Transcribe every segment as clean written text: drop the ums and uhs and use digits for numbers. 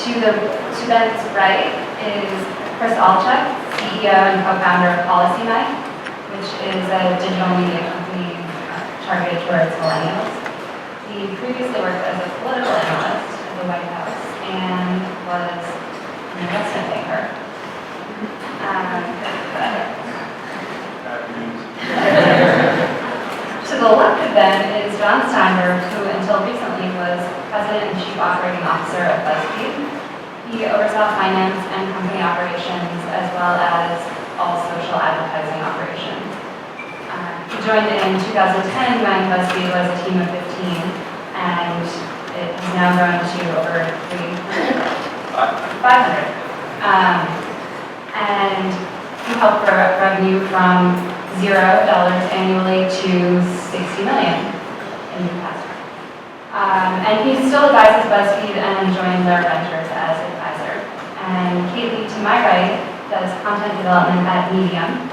To Ben's right is Chris Altchek, CEO and co-founder of PolicyMike, which is a digital media company targeted towards millennials. He previously worked as a political analyst at the White House and was an investment banker. To the left of Ben is John Steinberg, who until recently was President and Chief Operating Officer of BuzzFeed. He oversaw finance and company operations as well as all social advertising operations. He joined in 2010 when BuzzFeed was a team of 15, and it has now grown to over 500. And he helped grow revenue from $0 annually to $60 million in the past year. And he still advises BuzzFeed and joined their ventures as advisor. And Kaylee, to my right, does content development at Medium.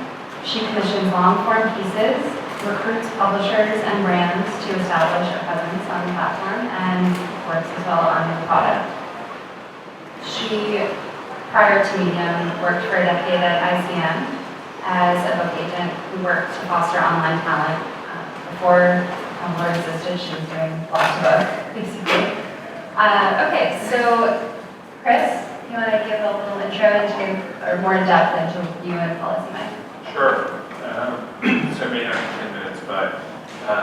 She commissions long-form pieces, recruits publishers and brands to establish a presence on the platform, and works as well on the product. She, prior to Medium, worked for a decade at ICM as a book agent who worked to foster online talent. Before Tumblr existed, she was doing blog to book, basically. Okay, so Chris, you want to give a little intro into, or more in depth into you and PolicyMike? Sure. So I may have 10 minutes, but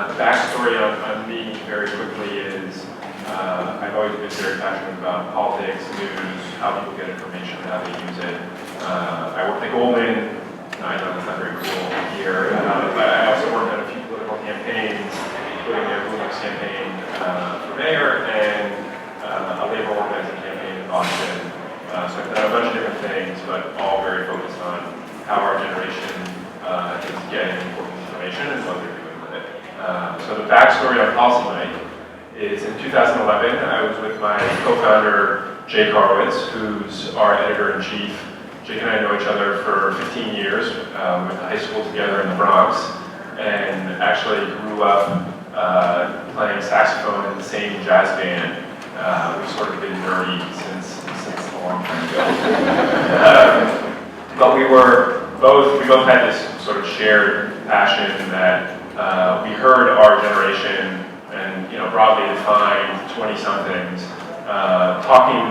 the backstory on me very quickly is I've always been very passionate about politics, news, how people get information, how they use it. I worked at Goldman. I know that's not very cool here. But I also worked on a few political campaigns, including the Blumen's campaign for mayor and a labor organizing campaign in Boston. So I've done a bunch of different things, but all very focused on how our generation is getting important information and what they're doing with it. So the backstory on PolicyMike is in 2011, I was with my co-founder, Jake Horowitz, who's our editor-in-chief. Jake and I know each other for 15 years. We went to high school together in the Bronx and actually grew up playing saxophone in the same jazz band. We've sort of been nerdy since a long time ago. But we both had this sort of shared passion that we heard our generation and, broadly defined 20-somethings talking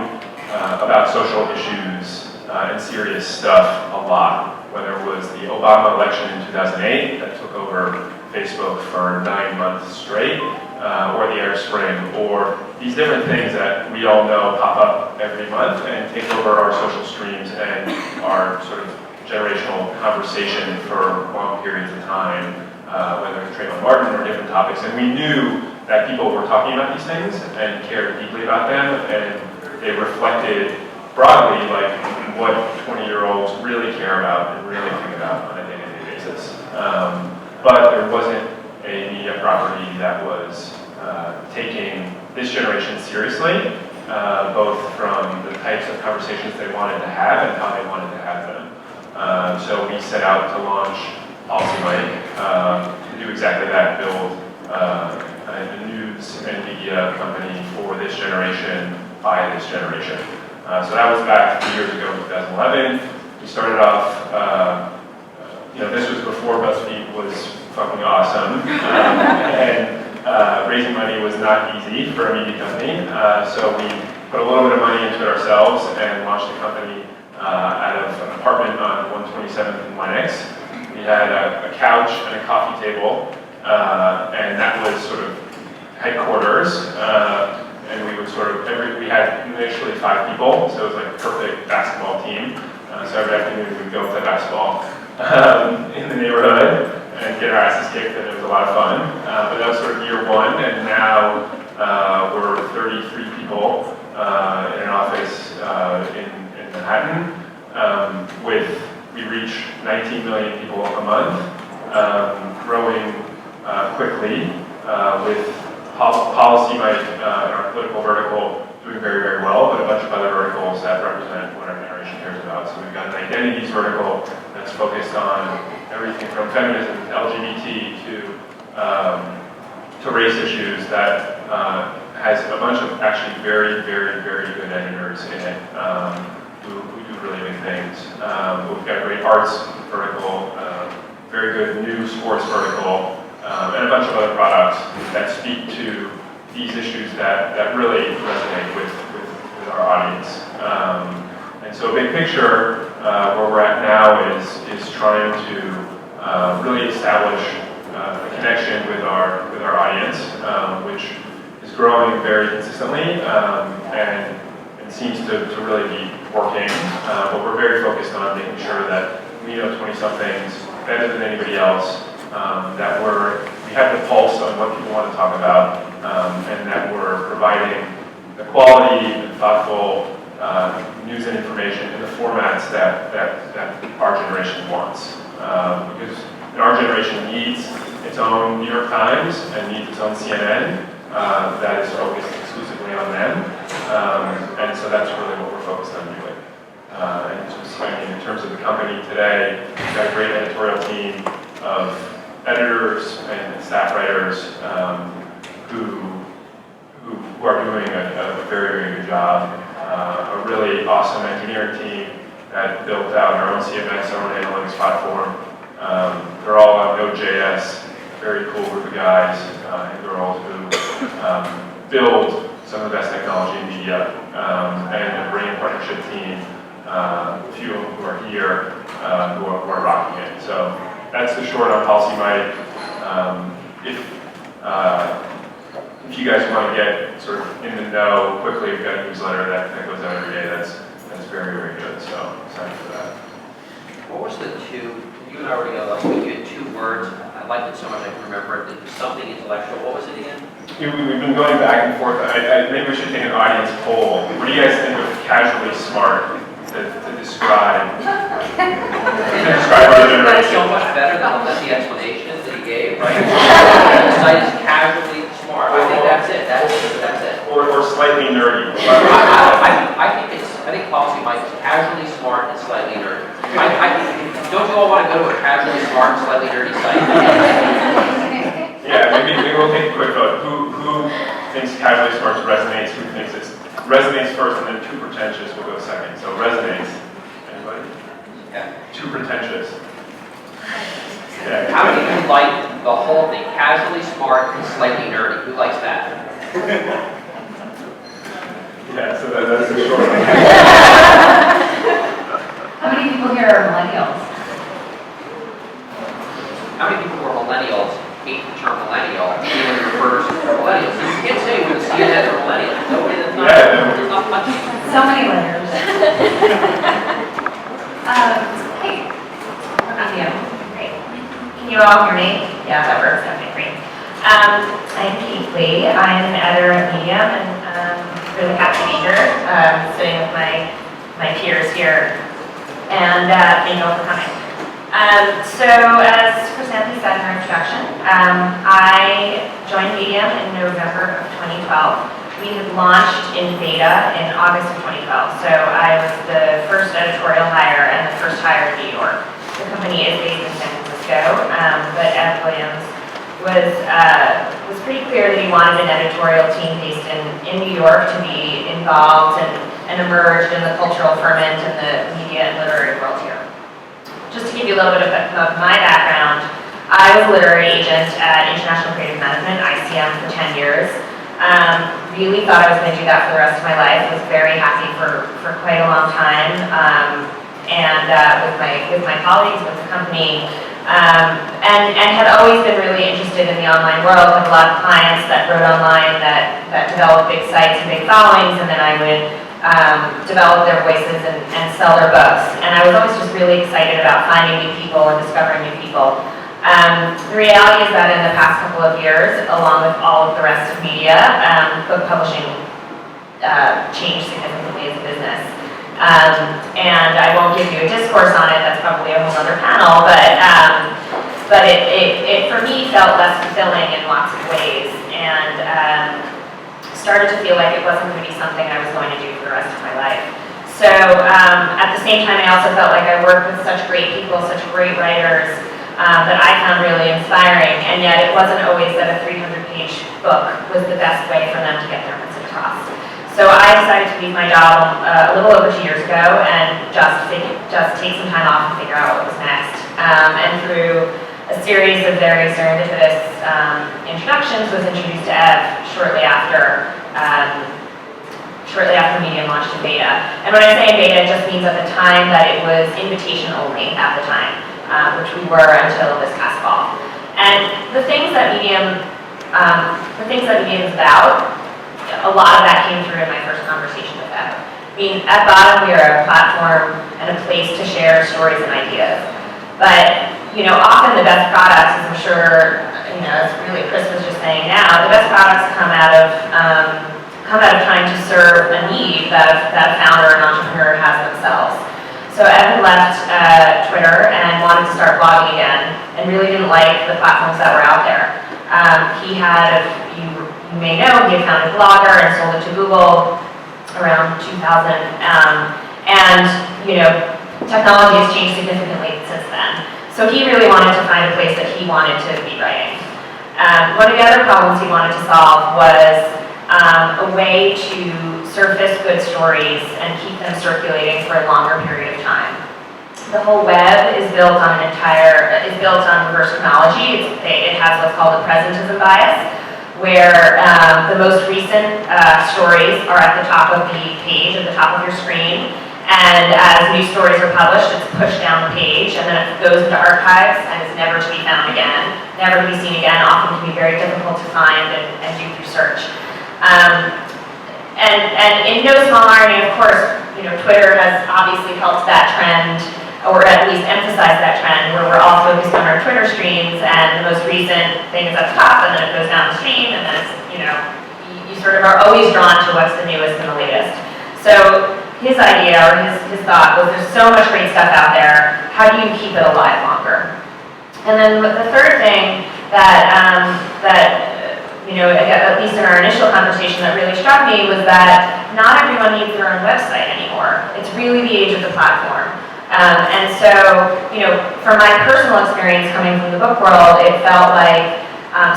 about social issues and serious stuff a lot, whether it was the Obama election in 2008 that took over Facebook for 9 months straight, or the Arab Spring, or these different things that we all know pop up every month and take over our social streams and our sort of generational conversation for long periods of time, whether it's Trayvon Martin or different topics. And we knew that people were talking about these things and cared deeply about them, and they reflected broadly like what 20-year-olds really care about and really think about on a day-to-day basis. But there wasn't a media property that was taking this generation seriously, both from the types of conversations they wanted to have and how they wanted to have them. So we set out to launch PolicyMike to do exactly that, build a news and media company for this generation by this generation. So that was back 3 years ago, 2011. We started off, this was before BuzzFeed was fucking awesome, and raising money was not easy for a media company. So we put a little bit of money into it ourselves and launched the company out of an apartment on 127th in Lenox. We had a couch and a coffee table, and that was sort of headquarters. And we would we had initially 5 people, so it was like a perfect basketball team. So every afternoon we would go play basketball in the neighborhood and get our asses kicked, and it was a lot of fun. But that was sort of year 1, and now we're 33 people in an office in Manhattan. We reach 19 million people a month, growing quickly with PolicyMike in our political vertical doing very, very well, but a bunch of other verticals that represent what our generation cares about. So we've got an identities vertical that's focused on everything from feminism to LGBT to race issues that has a bunch of actually very, very, very good editors in it who do really good things. We've got a great arts vertical, very good new sports vertical, and a bunch of other products that speak to these issues that really resonate with our audience. And so big picture, where we're at now is trying to really establish a connection with our audience, which is growing very consistently and seems to really be working. But we're very focused on making sure that we know 20-somethings better than anybody else, that we have the pulse on what people want to talk about, and that we're providing the quality and thoughtful news and information in the formats that our generation wants. Because our generation needs its own New York Times and needs its own CNN that is focused exclusively on them. And so that's really what we're focused on doing. And just, in terms of the company today, we've got a great editorial team of editors and staff writers who are doing a very, very good job. A really awesome engineering team that built out our own CMS, our own analytics platform. They're all on Node.js, very cool group of guys and girls who build some of the best technology in media, and a brand partnership team, a few of them who are here, who are rocking it. So that's the short on Policy Mike. If you guys want to get sort of in the know quickly, we've got a newsletter that goes out every day that's very, very good. So excited for that. What was the two, you and I were together last week, you had 2 words. I liked it so much I can remember it. Something intellectual. What was it again? We've been going back and forth. Maybe we should take an audience poll. What do you guys think of casually smart to describe? Our generation? That's so much better than the explanation that he gave, right? The site is casually smart. I think that's it. That's it. Or slightly nerdy. I think Policy Mike is casually smart and slightly nerdy. Don't you all want to go to a casually smart and slightly nerdy site? Yeah, maybe we'll take a quick vote. Who thinks casually smart resonates? Who thinks it resonates first, and then too pretentious will go second? So resonates. Anybody? Yeah. Too pretentious. Yeah. How many of you like the whole thing? Casually smart and slightly nerdy. Who likes that? Yeah, so that's a short one. How many people here are millennials? How many people who are millennials hate the term millennial, even refers to millennials? You can't say we're the CNN or millennials. Nobody that's not. Yeah, Not much. So many letters. Hey, I'm you. Great. Can you all hear me? Yeah, that works. Okay, great. I'm Keith Lee. I'm an editor at Medium, and really happy to be here, sitting with my peers here. And thank you all for coming. So as Chrysanthi said in her introduction, I joined Medium in November of 2012. We had launched in beta in August of 2012. So I was the first editorial hire and the first hire in New York. The company is based in San Francisco, but Ed Williams was pretty clear that he wanted an editorial team based in New York to be involved and emerged in the cultural ferment and the media and literary world here. Just to give you a little bit of my background, I was a literary agent at International Creative Management, ICM, for 10 years. Really thought I was going to do that for the rest of my life. Was very happy for quite a long time, and with my colleagues, with the company, and had always been really interested in the online world. Had a lot of clients that wrote online that developed big sites and big followings, and then I would develop their voices and sell their books. And I was always just really excited about finding new people and discovering new people. The reality is that in the past couple of years, along with all of the rest of media, book publishing changed significantly as a business. And I won't give you a discourse on it, that's probably a whole other panel, but it for me felt less fulfilling in lots of ways, and started to feel like it wasn't going to be something I was going to do for the rest of my life. So at the same time, I also felt like I worked with such great people, such great writers, that I found really inspiring, and yet it wasn't always that a 300-page book was the best way for them to get their message across. So I decided to leave my job a little over 2 years ago and just take some time off and figure out what was next. And through a series of very serendipitous introductions, was introduced to Ev shortly after Medium launched in beta. And when I say in beta, it just means at the time that it was invitation only at the time, which we were until this past fall. And the things that Medium is about, a lot of that came through in my first conversation with Ev. I mean, at bottom, we are a platform and a place to share stories and ideas. But, often the best products, as I'm sure, as really Chris was just saying now, the best products come out of trying to serve a need that a founder or an entrepreneur has themselves. So Evan left Twitter and wanted to start blogging again, and really didn't like the platforms that were out there. He had, you may know, he had founded Blogger and sold it to Google around 2000. Technology has changed significantly since then. So he really wanted to find a place that he wanted to be writing. One of the other problems he wanted to solve was a way to surface good stories and keep them circulating for a longer period of time. The whole web is built on reverse chronology. It has what's called a presentism bias, where the most recent stories are at the top of the page, at the top of your screen. And as new stories are published, it's pushed down the page, and then it goes into archives and is never to be found again, never to be seen again, often can be very difficult to find and do through search. And in no small irony, of course, Twitter has obviously helped that trend, or at least emphasized that trend, where we're all focused on our Twitter streams, and the most recent thing is at the top, and then it goes down the stream, and then it's, you sort of are always drawn to what's the newest and the latest. So his idea, or his thought, was there's so much great stuff out there, how do you keep it alive longer? And then the third thing at least in our initial conversation, that really struck me was that not everyone needs their own website anymore. It's really the age of the platform. And so, from my personal experience coming from the book world, it felt like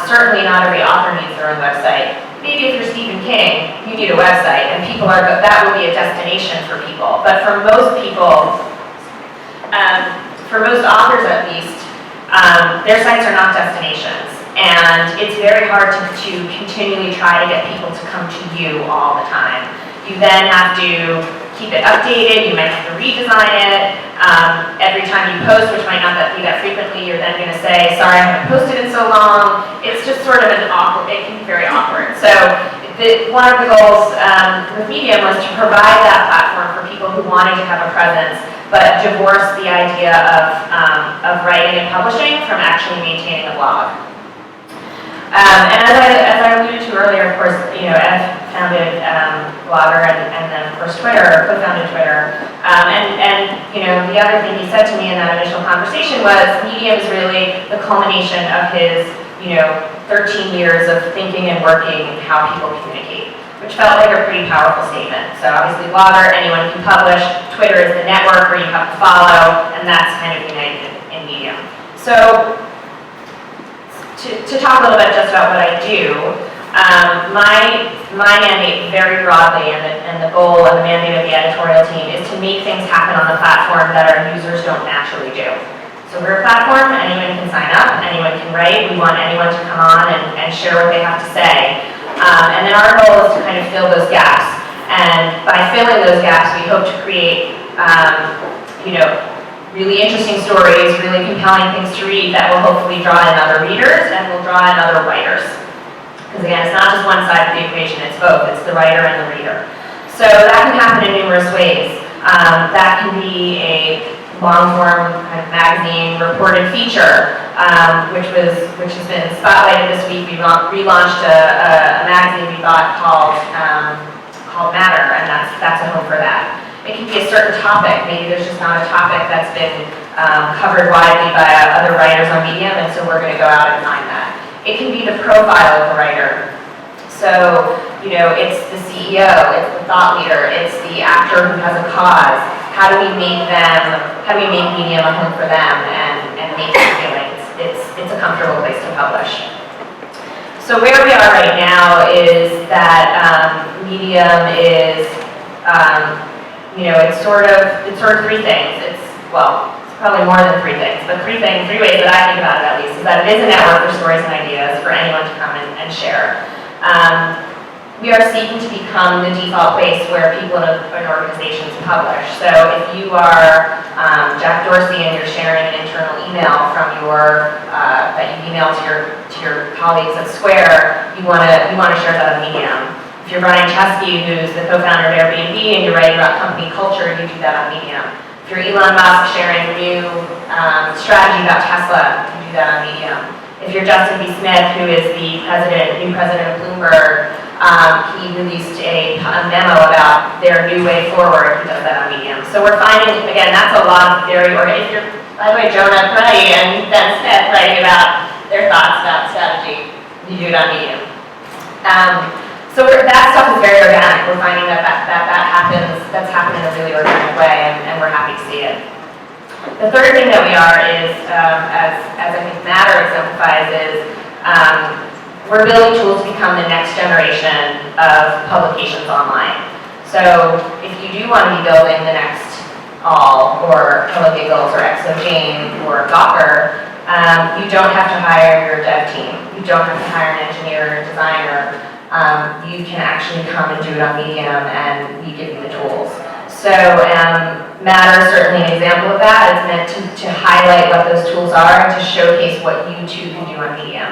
certainly not every author needs their own website. Maybe if you're Stephen King, you need a website, and that will be a destination for people. But for most people, for most authors at least, their sites are not destinations. And it's very hard to continually try to get people to come to you all the time. You then have to keep it updated, you might have to redesign it. Every time you post, which might not be that frequently, you're then going to say, sorry, I haven't posted in so long. It's just sort of it can be very awkward. So one of the goals with Medium was to provide that platform for people who wanted to have a presence, but divorce the idea of writing and publishing from actually maintaining a blog. And as I alluded to earlier, of course, Ev founded Blogger and then, of course, co-founded Twitter. The other thing he said to me in that initial conversation was Medium is really the culmination of his, 13 years of thinking and working and how people communicate, which felt like a pretty powerful statement. So obviously Blogger, anyone can publish. Twitter is the network where you have to follow, and that's kind of united in Medium. So to talk a little bit just about what I do, my mandate very broadly, and the goal and the mandate of the editorial team is to make things happen on the platform that our users don't naturally do. So we're a platform, anyone can sign up, anyone can write, we want anyone to come on and share what they have to say. And then our goal is to kind of fill those gaps. And by filling those gaps, we hope to create, really interesting stories, really compelling things to read that will hopefully draw in other readers and will draw in other writers. Because again, it's not just one side of the equation, it's both. It's the writer and the reader. So that can happen in numerous ways. That can be a long-form kind of magazine reported feature, which has been spotlighted this week. We relaunched a magazine we bought called Matter, and that's a home for that. It can be a certain topic. Maybe there's just not a topic that's been covered widely by other writers on Medium, and so we're going to go out and find that. It can be the profile of the writer. So, it's the CEO, it's the thought leader, it's the actor who has a cause. How do we make Medium a home for them and make them feel like it's a comfortable place to publish? So where we are right now is that Medium is, it's sort of three things. It's probably more than three things, but three ways that I think about it at least, is that it is a network for stories and ideas for anyone to come and share. We are seeking to become the default place where people in organizations publish. So if you are Jack Dorsey and you're sharing an internal email from that you email to your colleagues at Square, you want to share that on Medium. If you're Brian Chesky, who's the co-founder of Airbnb, and you're writing about company culture, you do that on Medium. If you're Elon Musk sharing new strategy about Tesla, you do that on Medium. If you're Justin B. Smith, who is the new president of Bloomberg, he released a memo about their new way forward. He does that on Medium. So we're finding, again, that's a lot of very organized. If you're, by the way, Jonah Cruddy and Ben Smith writing about their thoughts about strategy, you do it on Medium. So that stuff is very organic. We're finding that happens. That's happened in a really organic way, and we're happy to see it. The third thing that we are is, as I think Matter exemplifies, is we're building tools to become the next generation of publications online. So if you do want to be building the next All or Hello Giggles or ExoJane or Gawker, you don't have to hire your dev team. You don't have to hire an engineer or a designer. You can actually come and do it on Medium, and we give you the tools. So Matter is certainly an example of that. It's meant to highlight what those tools are and to showcase what you too can do on Medium.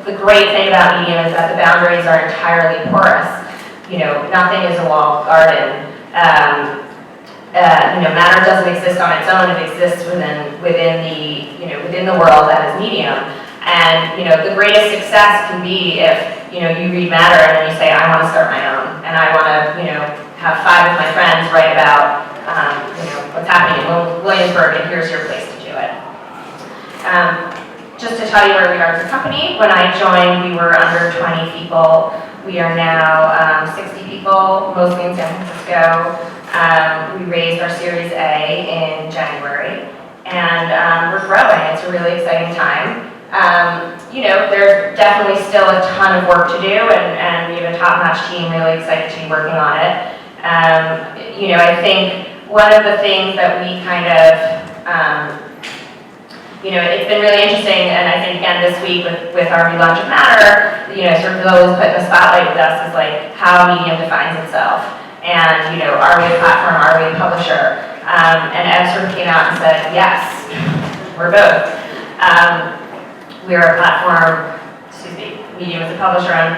The great thing about Medium is that the boundaries are entirely porous. Nothing is a walled garden. Matter doesn't exist on its own. It exists within the world that is Medium. And the greatest success can be if you read Matter and then you say, I want to start my own, and I want to have 5 of my friends write about what's happening in Williamsburg, and here's your place to do it. Just to tell you where we are as a company, when I joined, we were under 20 people. We are now 60 people, mostly in San Francisco. We raised our Series A in January, and we're growing. It's a really exciting time. There's definitely still a ton of work to do, and we have a top-notch team really excited to be working on it. I think one of the things that we kind of, it's been really interesting, and I think again this week with our relaunch of Matter, sort of always put in the spotlight with us is like how Medium defines itself. And, are we a platform, are we a publisher? And Ed sort of came out and said, yes, we're both. We're a platform, Medium is a publisher on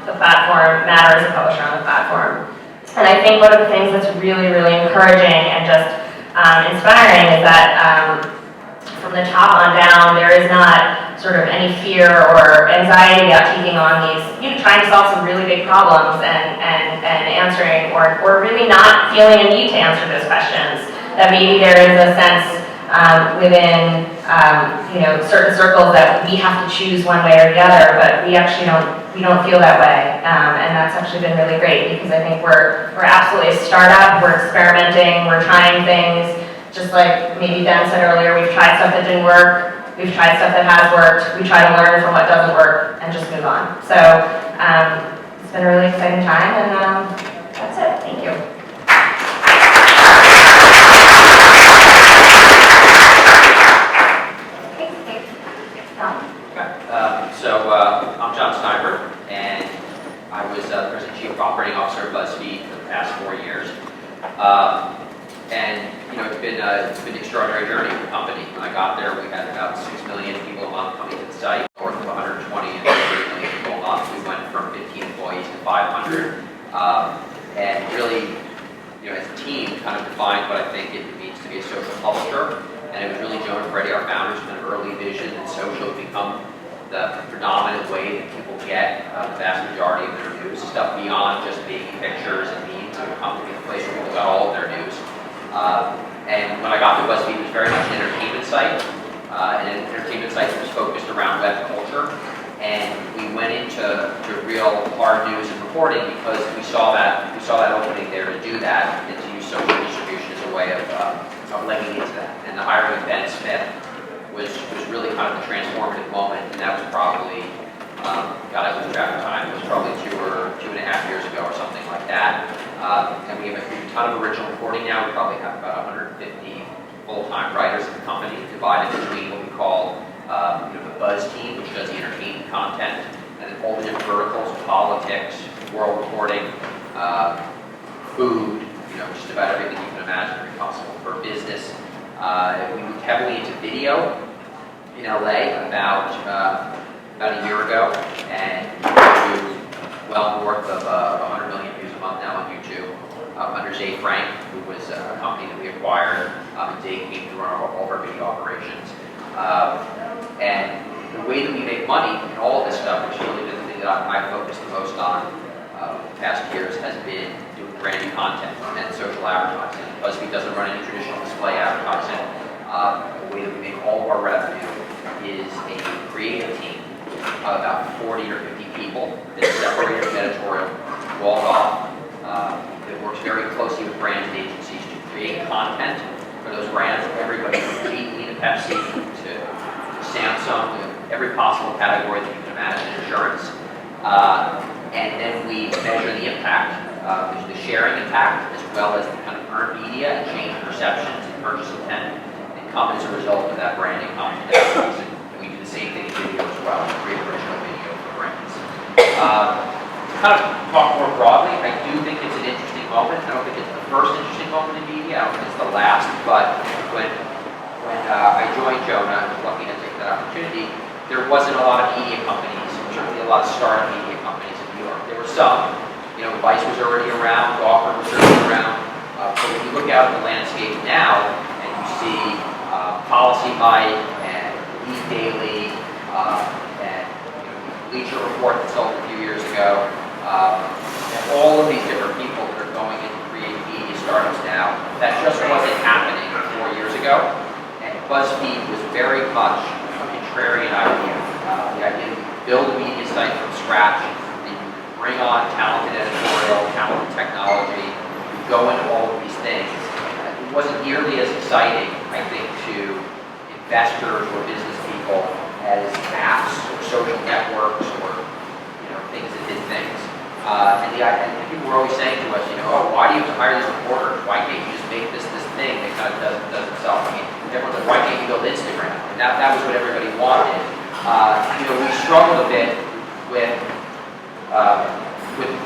the platform, Matter is a publisher on the platform. And I think one of the things that's really, really encouraging and just inspiring is that from the top on down, there is not sort of any fear or anxiety about taking on these, trying to solve some really big problems and answering, or really not feeling a need to answer those questions. That maybe there is a sense within certain circles that we have to choose one way or the other, but we actually don't feel that way, and that's actually been really great because I think we're absolutely a startup. We're experimenting, we're trying things. Just like maybe Ben said earlier, we've tried stuff that didn't work, we've tried stuff that has worked, we try to learn from what doesn't work and just move on. So it's been a really exciting time, and that's it. Thank you. I'm John Steinberg, and I was the President Chief Operating Officer of BuzzFeed for the past 4 years. It's been an extraordinary journey for the company. When I got there, we had about 6 million people a month coming to the site, north of 120 and 30 million people a month. We went from 15 employees to 500, and really, as a team, kind of defined what I think it means to be a social publisher. And it was really Joan and Freddie, our founders, with an early vision that social become the predominant way that people get the vast majority of their news, stuff beyond just baby pictures and memes. It would come to be the place where people got all of their news. And when I got to BuzzFeed, it was very much an entertainment site, and an entertainment site that was focused around web culture. And we went into real hard news and reporting because we saw that opening there to do that and to use social distribution as a way of legging into that. And the hiring of Ben Smith was really kind of the transformative moment, and that was probably, God, I lose track of time, it was probably 2.5 years ago or something like that. And we have a ton of original reporting now. We probably have about 150 full-time writers in the company, divided between what we call the Buzz team, which does the entertainment content, and then all the different verticals: politics, world reporting, food, just about everything you can imagine very possible for business. We moved heavily into video in LA about a year ago, and we well north of 100 million views a month now on YouTube under Zay Frank, who was a company that we acquired, and Zay came to run all of our video operations. And the way that we make money in all of this stuff, which is really been the thing that I focused the most on the past years, has been doing branded content and social advertising. BuzzFeed doesn't run any traditional display advertising. The way that we make all of our revenue is a creative team of about 40 or 50 people that's separated from editorial, walled off, that works very closely with brands and agencies to create content for those brands. Everybody from GE to Pepsi to Samsung, to every possible category that you can imagine in insurance. And then we measure the impact, the sharing impact, as well as the kind of earned media and change perceptions and purchase intent that come as a result of that branding content. And we do the same thing in video as well, create original video for brands. Kind of talk more broadly, I do think it's an interesting moment. I don't think it's the first interesting moment in media. I don't think it's the last, but when I joined Jonah, I was lucky to take that opportunity, there wasn't a lot of media companies, certainly a lot of startup media companies in New York. There were some, Vice was already around, Gawker was already around, but when you look out at the landscape now, and you see Policy Mike and Lead Daily, and Bleacher Report that sold a few years ago, and all of these different people that are going into creative media startups now, that just wasn't happening 4 years ago. And BuzzFeed was very much a contrarian idea. The idea that you build a media site from scratch, and you bring on talented editorial, talented technology, you go into all of these things. It wasn't nearly as exciting, I think, to investors or business people as apps or social networks or things that did things. And people were always saying to us, oh, why do you have to hire these reporters? Why can't you just make this thing that kind of does itself? I mean, everyone's like, why can't you build Instagram? And that was what everybody wanted. We struggled a bit with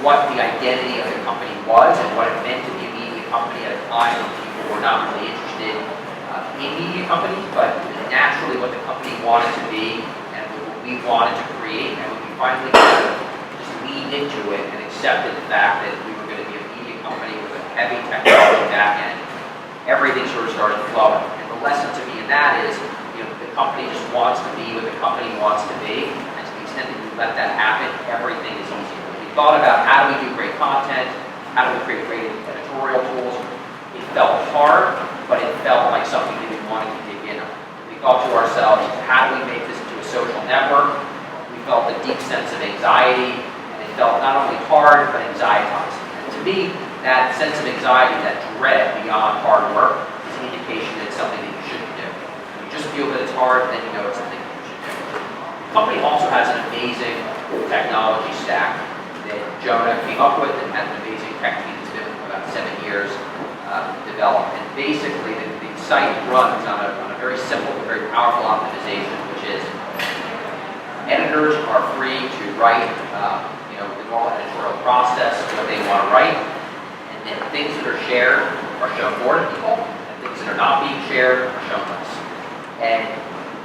what the identity of the company was and what it meant to be a media company at a time when people were not really interested in media companies, but naturally what the company wanted to be and what we wanted to create. And when we finally kind of just leaned into it and accepted the fact that we were going to be a media company with a heavy technology back end, everything sort of started flowing. And the lesson to me in that is, the company just wants to be what the company wants to be, and to the extent that you let that happen, everything is easier. We thought about how do we do great content, how do we create great editorial tools. It felt hard, but it felt like something that we wanted to dig in on. We thought to ourselves, how do we make this into a social network? We felt a deep sense of anxiety, and it felt not only hard, but anxietizing. And to me, that sense of anxiety, that dread beyond hard work, is an indication that it's something that you shouldn't do. If you just feel that it's hard, then you know it's something that you should do. The company also has an amazing technology stack that Jonah came up with and has an amazing tech team that's been for about 7 years developed. And basically, the site runs on a very simple but very powerful optimization, which is editors are free to write the normal editorial process, what they want to write, and things that are shared are shown more to people, and things that are not being shared are shown less. And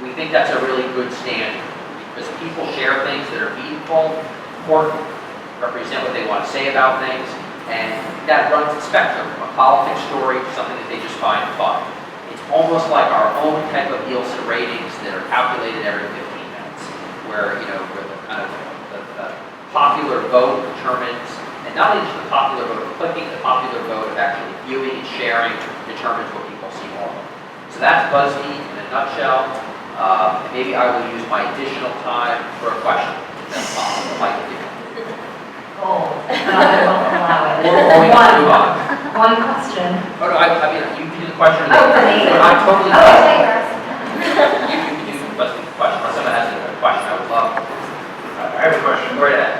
we think that's a really good standard, because people share things that are meaningful, important, represent what they want to say about things, and that runs the spectrum from a politics story to something that they just find fun. It's almost like our own type of Nielsen ratings that are calculated every 15 minutes, where where the kind of the popular vote determines, and not only just the popular vote of clicking, the popular vote of actually viewing and sharing determines what people see more of. So that's BuzzFeed in a nutshell. Maybe I will use my additional time for a question, if that's possible. I'd like to do. Gold. I will allow it. Or we can move on. One question. Oh no, I mean, you can do the question. Oh, for me? I'm totally. Oh, okay, You can I have a question. Go right ahead.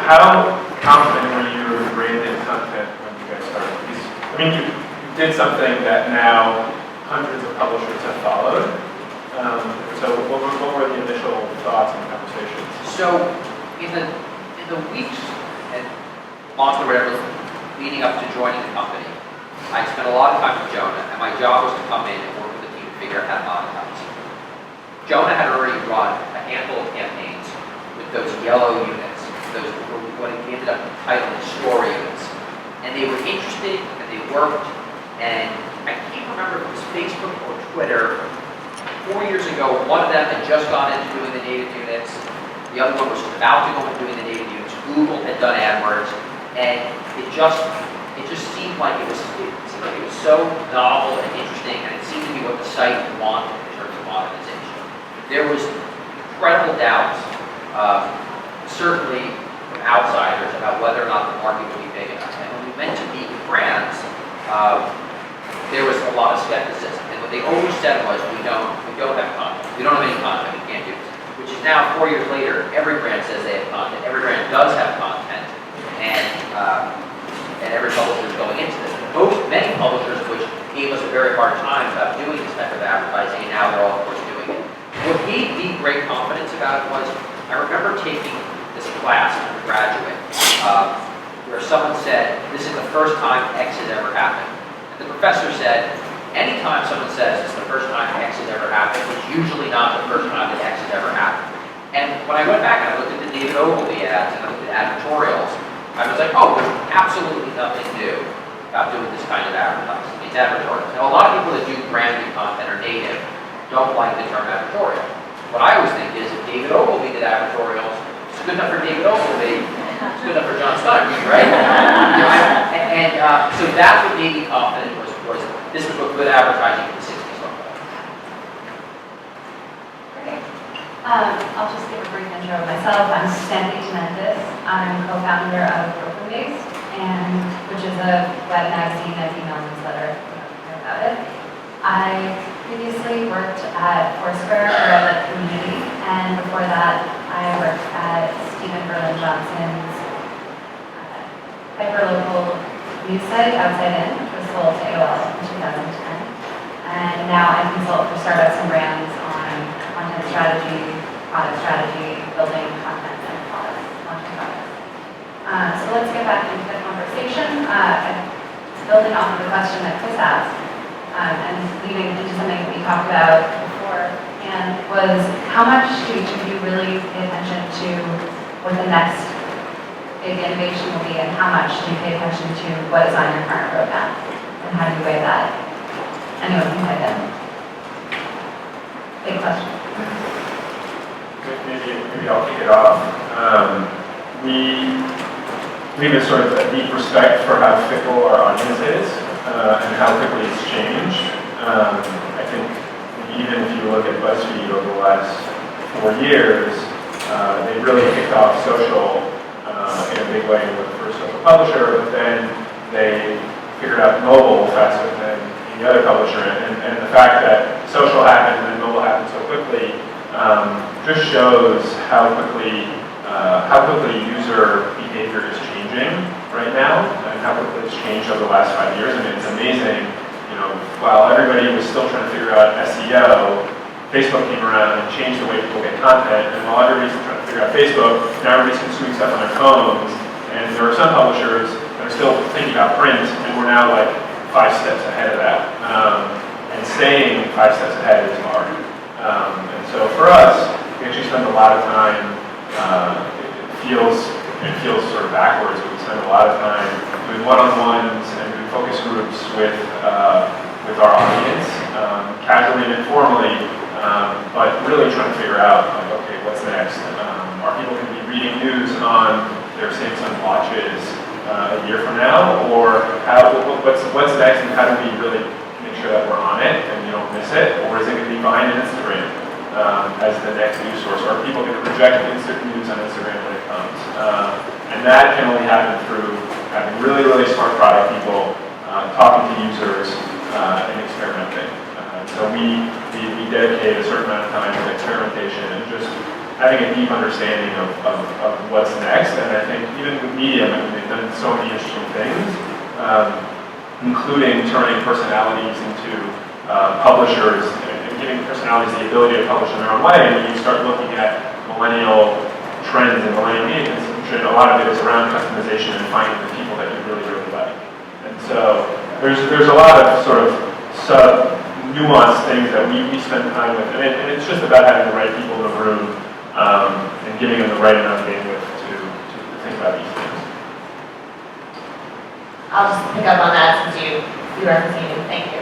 How confident were you in branded content when you guys started? Because, I mean, you did something that now hundreds of publishers have followed. So what were the initial thoughts and conversations? So in the weeks and months or whatever leading up to joining the company, I spent a lot of time with Jonah, and my job was to come in and work with the team to figure out how to monetize. Jonah had already run a handful of campaigns with those yellow units, those what he ended up titling story units, and they were interesting and they worked. And I can't remember if it was Facebook or Twitter. 4 years ago, one of them had just gone into doing the native units. The other one was about to go into doing the native units. Google had done AdWords, and it just seemed like it was so novel and interesting, and it seemed to be what the site wanted in terms of monetization. There was incredible doubts, certainly from outsiders, about whether or not the market would be big enough. And when we went to meet with brands, there was a lot of skepticism. And what they always said was, we don't have content. We don't have any content. We can't do this. Which is now 4 years later, every brand says they have content. Every brand does have content, and every publisher is going into this. Many publishers, which gave us a very hard time about doing this type of advertising, and now they're all, of course, doing it. What gave me great confidence about it was, I remember taking this class as a graduate, where someone said, this is the first time X has ever happened. And the professor said, anytime someone says it's the first time X has ever happened, it's usually not the first time that X has ever happened. And when I went back and I looked at the David Ogilvy ads and I looked at advertorials, I was like, oh, there's absolutely nothing new about doing this kind of advertising. It's advertorials. Now, a lot of people that do branded content or native don't like the term advertorial. What I always think is, if David Ogilvy did advertorials, it's good enough for David Ogilvy, it's good enough for John Steinberg, right? So that's what made me confident was this was what good advertising in the 60s looked like. Great. I'll just give a brief intro of myself. I'm Sandy Tenentis. I'm co-founder of Brooklyn Based, which is a web magazine and email newsletter. You don't care about it. I previously worked at Foursquare for the community, and before that, I worked at Stephen Berlin Johnson's hyperlocal news site, Outside In, which was sold to AOL in 2010. And now I consult for startups and brands on content strategy, product strategy, building content and products, launching products. So let's get back into the conversation. Building off of the question that Chris asked, and leading into something that we talked about before, and was how much do each of you really pay attention to what the next big innovation will be, and how much do you pay attention to what is on your current roadmap, and how do you weigh that? Anyone can type in. Big question. Maybe I'll kick it off. We have a sort of a deep respect for how fickle our audience is and how quickly it's changed. I think even if you look at BuzzFeed over the last 4 years, they really kicked off social in a big way with the first social publisher, but then they figured out mobile faster than any other publisher. And the fact that social happened and then mobile happened so quickly just shows how quickly user behavior is changing right now, and how quickly it's changed over the last 5 years. I mean, it's amazing. You know, while everybody was still trying to figure out SEO, Facebook came around and changed the way people get content, and while everybody's trying to figure out Facebook, now everybody's consuming stuff on their phones, and there are some publishers that are still thinking about print, and we're now like 5 steps ahead of that. And staying 5 steps ahead is hard. And so for us, we actually spend a lot of time, it feels sort of backwards, but we spend a lot of time doing one-on-ones and doing focus groups with our audience, casually and informally, but really trying to figure out, like, okay, what's next? Are people going to be reading news on their Samsung watches a year from now, or what's next, and how do we really make sure that we're on it and you don't miss it, or is it going to be behind Instagram as the next news source, or are people going to project instant news on Instagram when it comes? And that can only happen through having really, really smart product people talking to users and experimenting. So we dedicate a certain amount of time to experimentation and just having a deep understanding of what's next. And I think even with Medium, I mean, they've done so many interesting things, including turning personalities into publishers and giving personalities the ability to publish in their own way. And when you start looking at millennial trends and millennial media consumption, a lot of it is around customization and finding the people that you really, really like. And so there's a lot of sort of nuanced things that we spend time with. And it's just about having the right people in the room and giving them the right amount of bandwidth to think about these things. I'll just pick up on that since you referenced me. Thank you.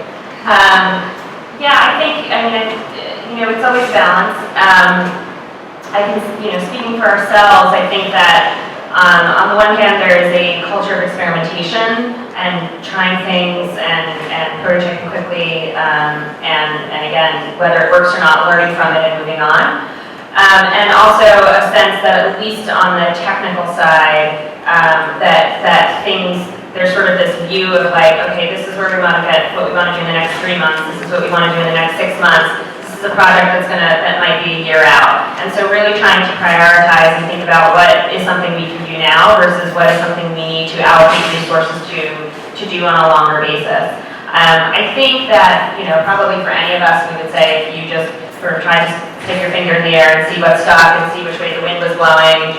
Yeah, I mean, it's always balance. I can, speaking for ourselves, I think that on the one hand, there is a culture of experimentation and trying things and prototyping quickly, and again, whether it works or not, learning from it and moving on. And also a sense that at least on the technical side, that things, there's sort of this view of like, okay, this is where we want to get, what we want to do in the next 3 months, this is what we want to do in the next 6 months, this is a project that might be a year out. And so really trying to prioritize and think about what is something we can do now versus what is something we need to allocate resources to do on a longer basis. I think that, probably for any of us, we would say if you just sort of try to stick your finger in the air and see what stuck and see which way the wind was blowing,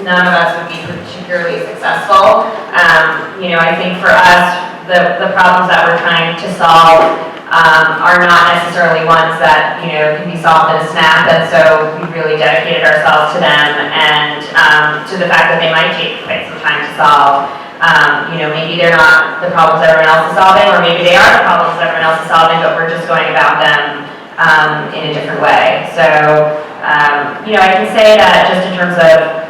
none of us would be particularly successful. I think for us, the problems that we're trying to solve are not necessarily ones that, can be solved in a snap, and so we really dedicated ourselves to them and to the fact that they might take quite some time to solve. Maybe they're not the problems everyone else is solving, or maybe they are the problems everyone else is solving, but we're just going about them in a different way. So, I can say that just in terms of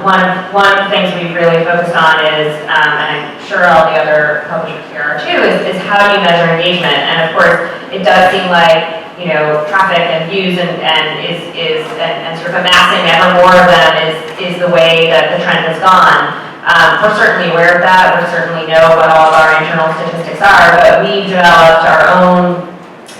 one of the things we've really focused on is, and I'm sure all the other publishers here are too, is how do you measure engagement? And of course, it does seem like, traffic and views and sort of amassing ever more of them is the way that the trend has gone. We're certainly aware of that. We certainly know what all of our internal statistics are, but we've developed our own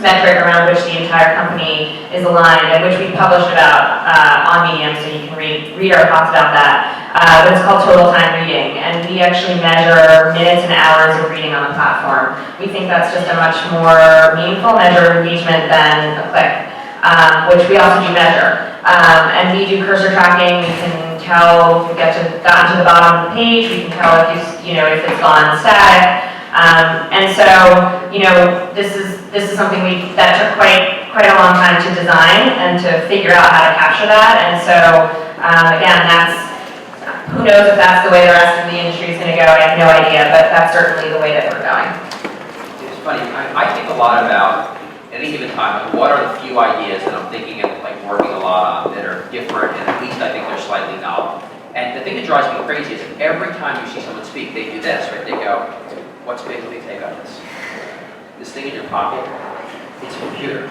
metric around which the entire company is aligned and which we published about on Medium, so you can read our thoughts about that. But it's called total time reading, and we actually measure minutes and hours of reading on the platform. We think that's just a much more meaningful measure of engagement than a click, which we also do measure. And we do cursor tracking. We can tell if we've gotten to the bottom of the page. We can tell if if it's gone static. And so, this is something that took quite a long time to design and to figure out how to capture that. And so, again, who knows if that's the way the rest of the industry is going to go. I have no idea, but that's certainly the way that we're going. It's funny, I think a lot about, at any given time, like, what are the few ideas that I'm thinking of, like, working a lot on that are different, and at least I think they're slightly novel. And the thing that drives me crazy is every time you see someone speak, they do this, right? They go, what's big take out of this? This thing in your pocket, it's a computer.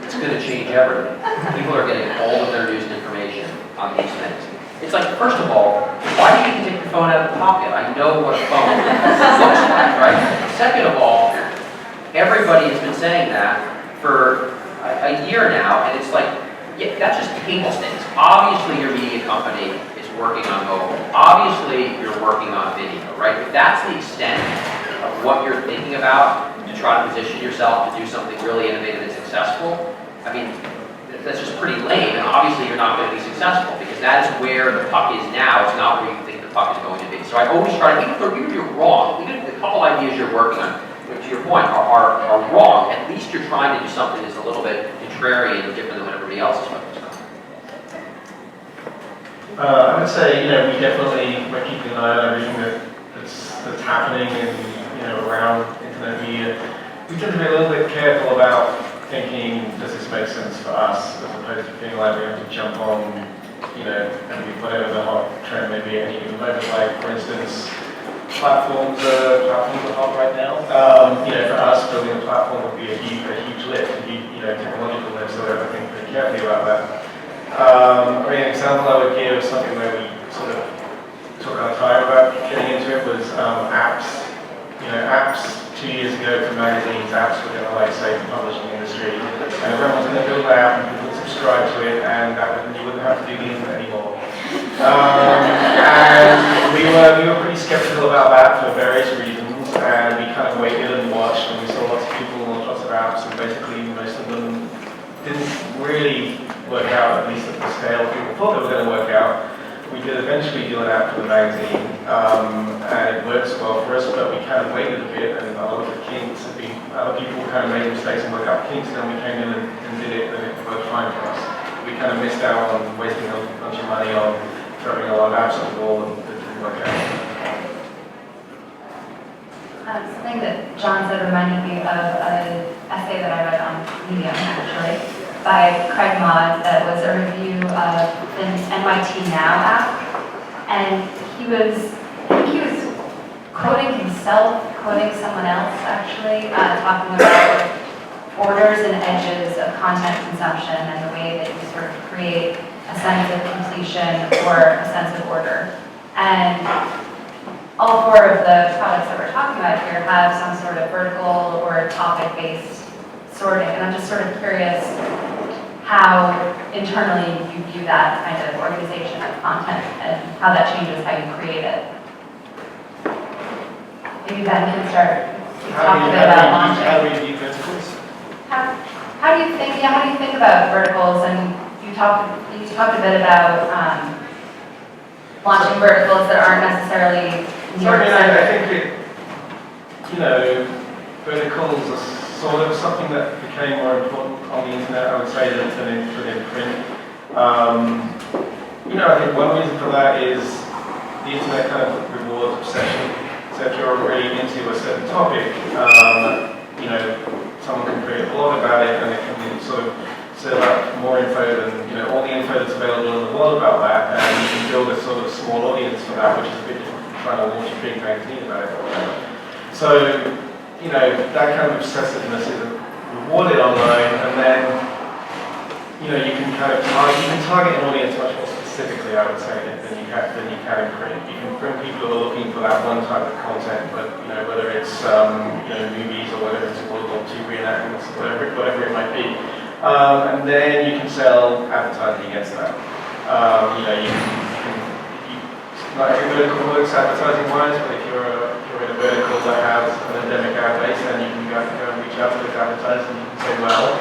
It's going to change everything. People are getting all of their news and information on these things. It's like, first of all, why do you need to take your phone out of the pocket? I know what a phone looks like, right? Second of all, everybody has been saying that for a year now, and it's like, yeah, that's just table stakes. Obviously, your media company is working on mobile. Obviously, you're working on video, right? If that's the extent of what you're thinking about to try to position yourself to do something really innovative and successful, I mean, that's just pretty lame, and obviously you're not going to be successful, because that is where the puck is now. It's not where you think the puck is going to be. So I always try to, even if you're wrong, even if the couple ideas you're working on, to your point, are wrong, at least you're trying to do something that's a little bit contrarian or different than what everybody else is focused on. I would say, we're keeping an eye on everything that's happening around internet media. We tend to be a little bit careful about thinking, does this make sense for us, as opposed to feeling like we have to jump on, and be whatever the hot trend may be at any given moment. Like, for instance, platforms are hot right now. For us, building a platform would be a huge lift, technological lift, so I think pretty carefully about that. An example I would give of something where we sort of took our time about getting into it was apps. Apps 2 years ago for magazines, apps were going to save the publishing industry. And everyone was going to build an app and people would subscribe subscribe to it, and you wouldn't have to do the internet anymore. And we were pretty skeptical about that for various reasons, and we kind of waited and watched, and we saw lots of people launch lots of apps, and basically most of them didn't really work out, at least at the scale people thought they were going to work out. We did eventually do an app for the magazine, and it works well for us, but we kind of waited a bit, and a lot of the kinks have been, other people kind of made mistakes and worked out kinks, and then we came in and did it, and it worked fine for us. We kind of missed out on wasting a bunch of money on throwing a lot of apps at the wall, and it didn't work out. Something that John said reminded me of an essay that I read on Medium, actually, by Craig Maud, that was a review of the NYT Now app. And he was quoting himself, quoting someone else, actually, talking about orders and edges of content consumption and the way that you sort of create a sense of completion or a sense of order. And all four of the products that we're talking about here have some sort of vertical or topic-based sorting, and I'm just sort of curious how internally you view that kind of organization of content and how that changes how you create it. Maybe Ben can start talking about launching. How do you view verticals? How do you think about verticals? And you talked a bit about launching verticals that aren't necessarily. So I think verticals are sort of something that became more important on the internet, I would say, than within print. I think one reason for that is the internet kind of rewards obsession. So if you're really into a certain topic, someone can create a blog about it, and it can sort of serve up more info than all the info that's available in the world about that, and you can build a sort of small audience for that, which is a bit different from trying to launch a big magazine about it. So that kind of obsessiveness is rewarded online, and then you can kind of target an audience much more specifically, I would say, than you can in print. You can print people who are looking for that one type of content, but whether it's movies or whether it's World War II reenactments, whatever it might be, and then you can sell advertising against that. Not every vertical works advertising-wise, but if you're in a vertical that has an endemic ad base, then you can go and reach out to those advertisers and you can say, well,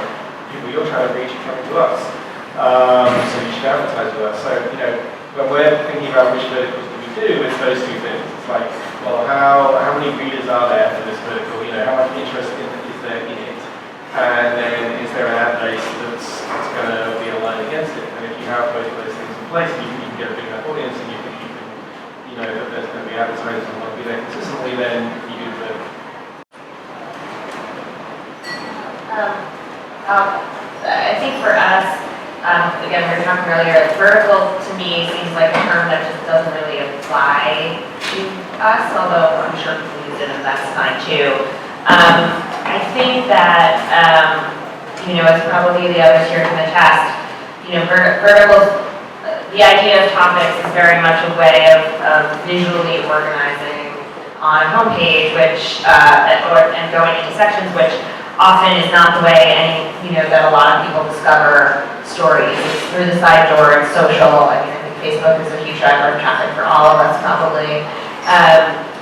people you're trying to reach are coming to us, so you should advertise with us. So, when we're thinking about which verticals do we do, it's those two things. It's like, well, how many readers are there for this vertical? How much interest is there in it? And then is there an ad base that's going to be aligned against it? And if you have both of those things in place, you can get a big enough audience, and that there's going to be advertisers who want to be there consistently, then you do the. I think for us, again, we were talking earlier, vertical to me seems like a term that just doesn't really apply to us, although I'm sure people use it and that's fine too. I think that, as probably the others here can attest, verticals, the idea of topics is very much a way of visually organizing on a homepage, and going into sections, which often is not the way that a lot of people discover stories. It's through the side door, it's social. I think Facebook is a huge driver of traffic for all of us probably.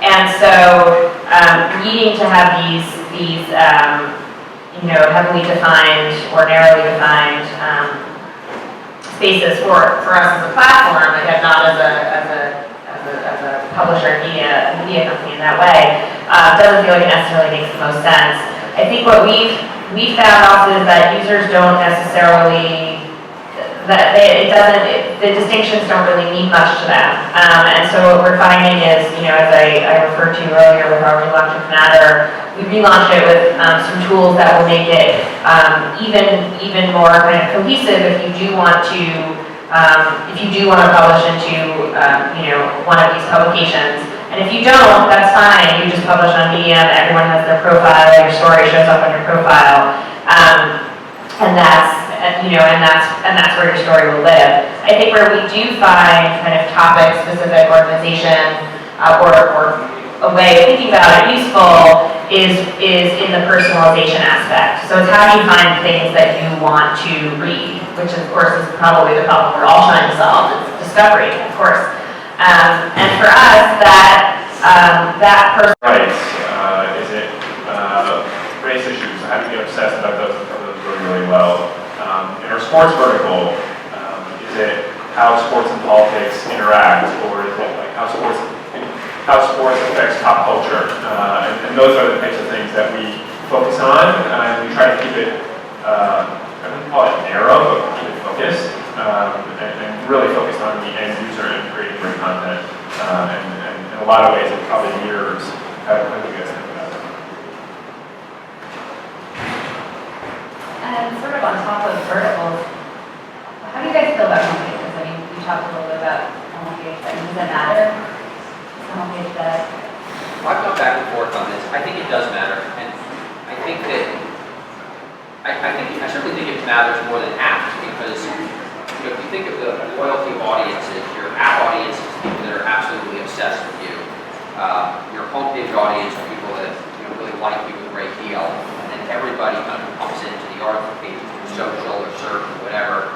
And so needing to have these heavily defined or narrowly defined spaces for us as a platform, again, not as a publisher media company in that way, doesn't feel like it necessarily makes the most sense. I think what we found also is that users don't necessarily, the distinctions don't really mean much to them. And so what we're finding is, as I referred to earlier with our relaunch of Matter, we relaunched it with some tools that will make it even more kind of cohesive if you do want to publish into one of these publications. And if you don't, that's fine. You just publish on Medium. Everyone has their profile. Your story shows up on your profile, and that's where your story will live. I think where we do find kind of topic-specific organization or a way of thinking about it useful is in the personalization aspect. So it's how do you find things that you want to read, which of course is probably the problem we're all trying to solve, is discovery, of course. And for us, that Rights, is it race issues? How do you get obsessed about those really, really well? In our sports vertical, is it how sports and politics interact, or is it like how sports affects pop culture? And those are the types of things that we focus on, and we try to keep it, I wouldn't call it narrow, but keep it focused, and really focused on the end user and creating great content. And in a lot of ways, it probably mirrors how you guys think about it. And sort of on top of verticals, how do you guys feel about homepages? I mean, you talked a little bit about homepage, but does it matter? Is the homepage better? I've gone back and forth on this. I think it does matter, and I think that I certainly think it matters more than apps, because if you think of the loyalty of audiences, your app audience is people that are absolutely obsessed with you. Your homepage audience are people that really like you a great deal, and then everybody kind of comes into the article page through social or search or whatever.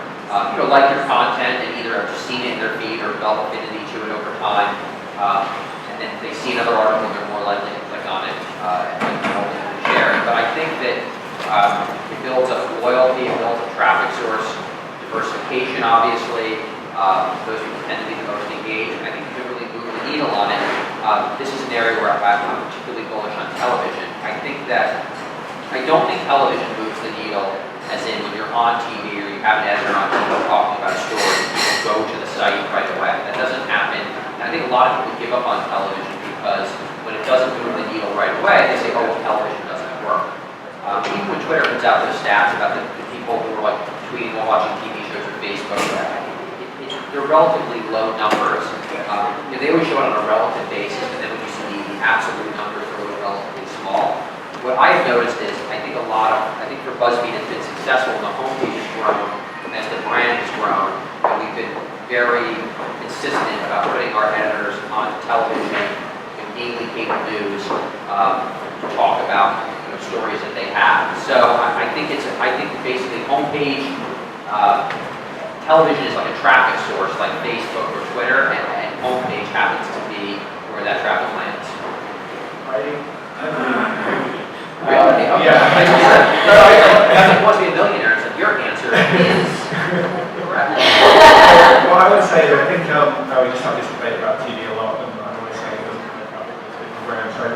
Like your content and either have just seen it in their feed or develop affinity to it over time. And then if they see another article, they're more likely to click on it and share it. But I think that it builds up loyalty, it builds a traffic source, diversification, obviously. Those people tend to be the most engaged. And I think if you really move the needle on it, this is an area where I'm particularly bullish on television. I don't think television moves the needle, as in when you're on TV or you have an editor on TV talking about a story, people go to the site right away. That doesn't happen. And I think a lot of people give up on television because when it doesn't move the needle right away, they say, oh, well, television doesn't work. Even when Twitter puts out those stats about the people who are like tweeting while watching TV shows or Facebook, they're relatively low numbers. They always show it on a relative basis, but then when you see the absolute numbers, they're always relatively small. What I've noticed is, I think for BuzzFeed it's been successful, and the homepage has grown, and as the brand has grown, and we've been very consistent about putting our editors on television, daily cable news, to talk about stories that they have. So I think basically homepage, television is like a traffic source, like Facebook or Twitter, and homepage happens to be where that traffic lands. Really? Okay. Yeah. He wants to be a millionaire, so your answer is correct. Well, I would say that I think we just have this debate about TV a lot, and I always say it doesn't connect up with different brands. So,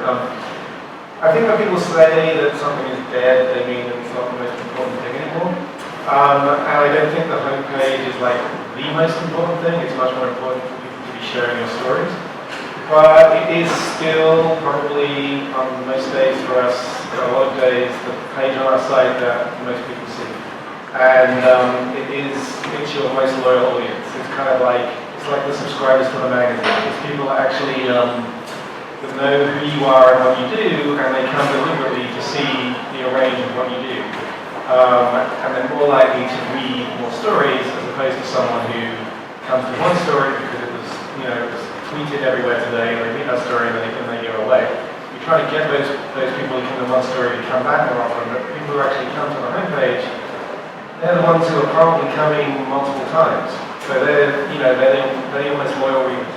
I think when people say that something is dead, they mean that it's not the most important thing anymore. And I don't think the homepage is like the most important thing. It's much more important for people to be sharing your stories. But it is still probably on most days for us, a lot of days, the page on our site that most people see. And it's your most loyal audience. It's kind of like, it's like the subscribers to the magazine. It's people that actually that know who you are and what you do, and they come deliberately to see the range of what you do. And they're more likely to read more stories as opposed to someone who comes to one story because it was, it was tweeted everywhere today, and they read that story and then they go away. We try to get those people who come to one story to come back more often, but people who actually come to the homepage, they're the ones who are probably coming multiple times. So they're the almost loyal readers.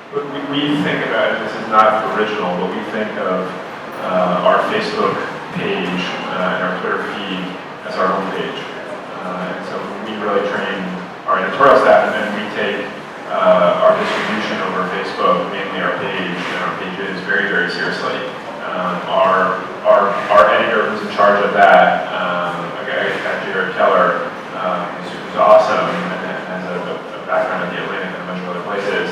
But we think about it, this is not original, but we think of our Facebook page and our Twitter feed as our homepage. And so we really train our editorial staff, and then we take our distribution over Facebook, mainly our page and our pages, very, very seriously. Our editor who's in charge of that, a guy, Jared Keller, who's awesome and has a background in the Atlantic and a bunch of other places.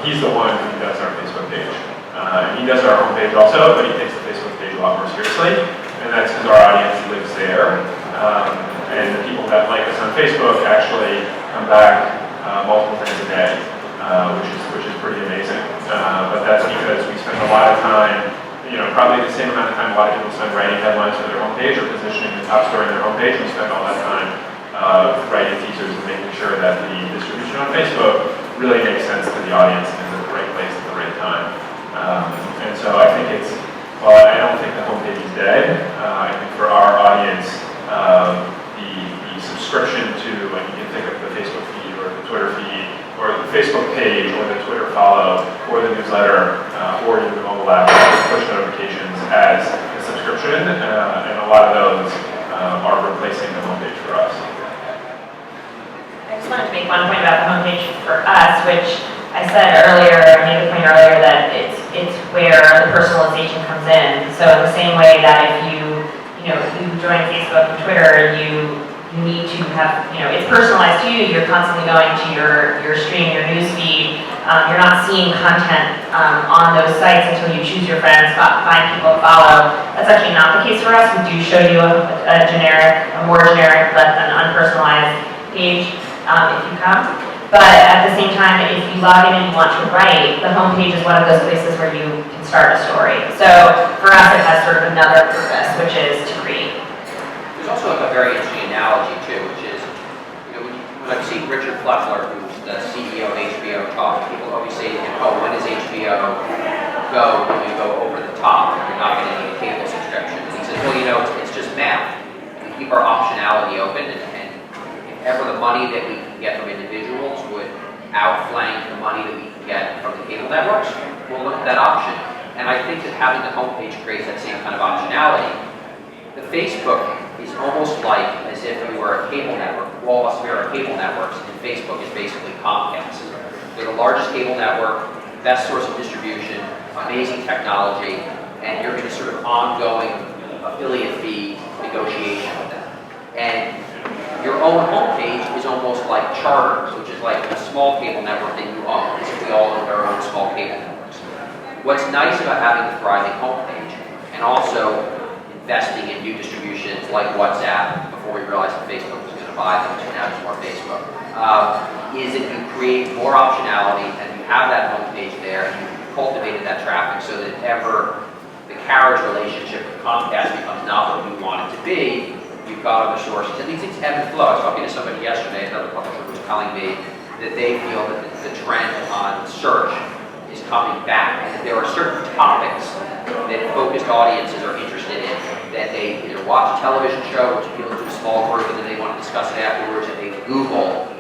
He's the one who does our Facebook page. And he does our homepage also, but he takes the Facebook page a lot more seriously, and that's because our audience lives there. And the people that like us on Facebook actually come back multiple times a day, which is pretty amazing. But that's because we spend a lot of time, probably the same amount of time a lot of people spend writing headlines for their homepage or positioning the top story on their homepage. We spend all that time writing teasers and making sure that the distribution on Facebook really makes sense to the audience and is at the right place at the right time. And so I think it's, while subscription, and a lot of those are replacing the homepage for us. I just wanted to make one point about the homepage for us, which I said earlier, I made the point earlier that it's where the personalization comes in. So in the same way that if you join Facebook and Twitter, you need to have, it's personalized to you. You're constantly going to your stream, your news feed. You're not seeing content on those sites until you choose your friends, find people to follow. That's actually not the case for us. We do show you a more generic, but an unpersonalized page if you come. But at the same time, if you log in and you want to write, the homepage is one of those places where you can start a story. So for us, it has sort of another purpose, which is to create. There's also a very interesting analogy too, which is, when I've seen Richard Plepler, who's the CEO of HBO, talk, people always say to him, oh, when does HBO go when you go over the top and you're not going to need a cable subscription? And he says, well, it's just math. We keep our optionality open, and if ever the money that we can get from individuals would outflank the money that we can get from the cable networks, we'll look at that option. And I think that having the homepage creates that same kind of optionality. The Facebook is almost like as if we were a cable network. All of us here are cable networks, and Facebook is basically Comcast. They're the largest cable network, best source of distribution, amazing technology, and you're in a sort of ongoing affiliate fee negotiation with them. And your own homepage is almost like Charter, which is like a small cable network that you own, as if we all own our own small cable networks. What's nice about having a thriving homepage, and also investing in new distributions like WhatsApp, before we realized that Facebook was going to buy them, so now there's more Facebook, is that you create more optionality, and you have that homepage there, and you've cultivated that traffic so that if ever the carriage relationship with Comcast becomes not what you want it to be, you've got other sources. And these things ebb and flow. I was talking to somebody yesterday, another publisher who was telling me that they feel that the trend on search is coming back, and that there are certain topics that focused audiences are interested in, that they either watch a television show, which appeals to a small group, and then they want to discuss it afterwards, and they Google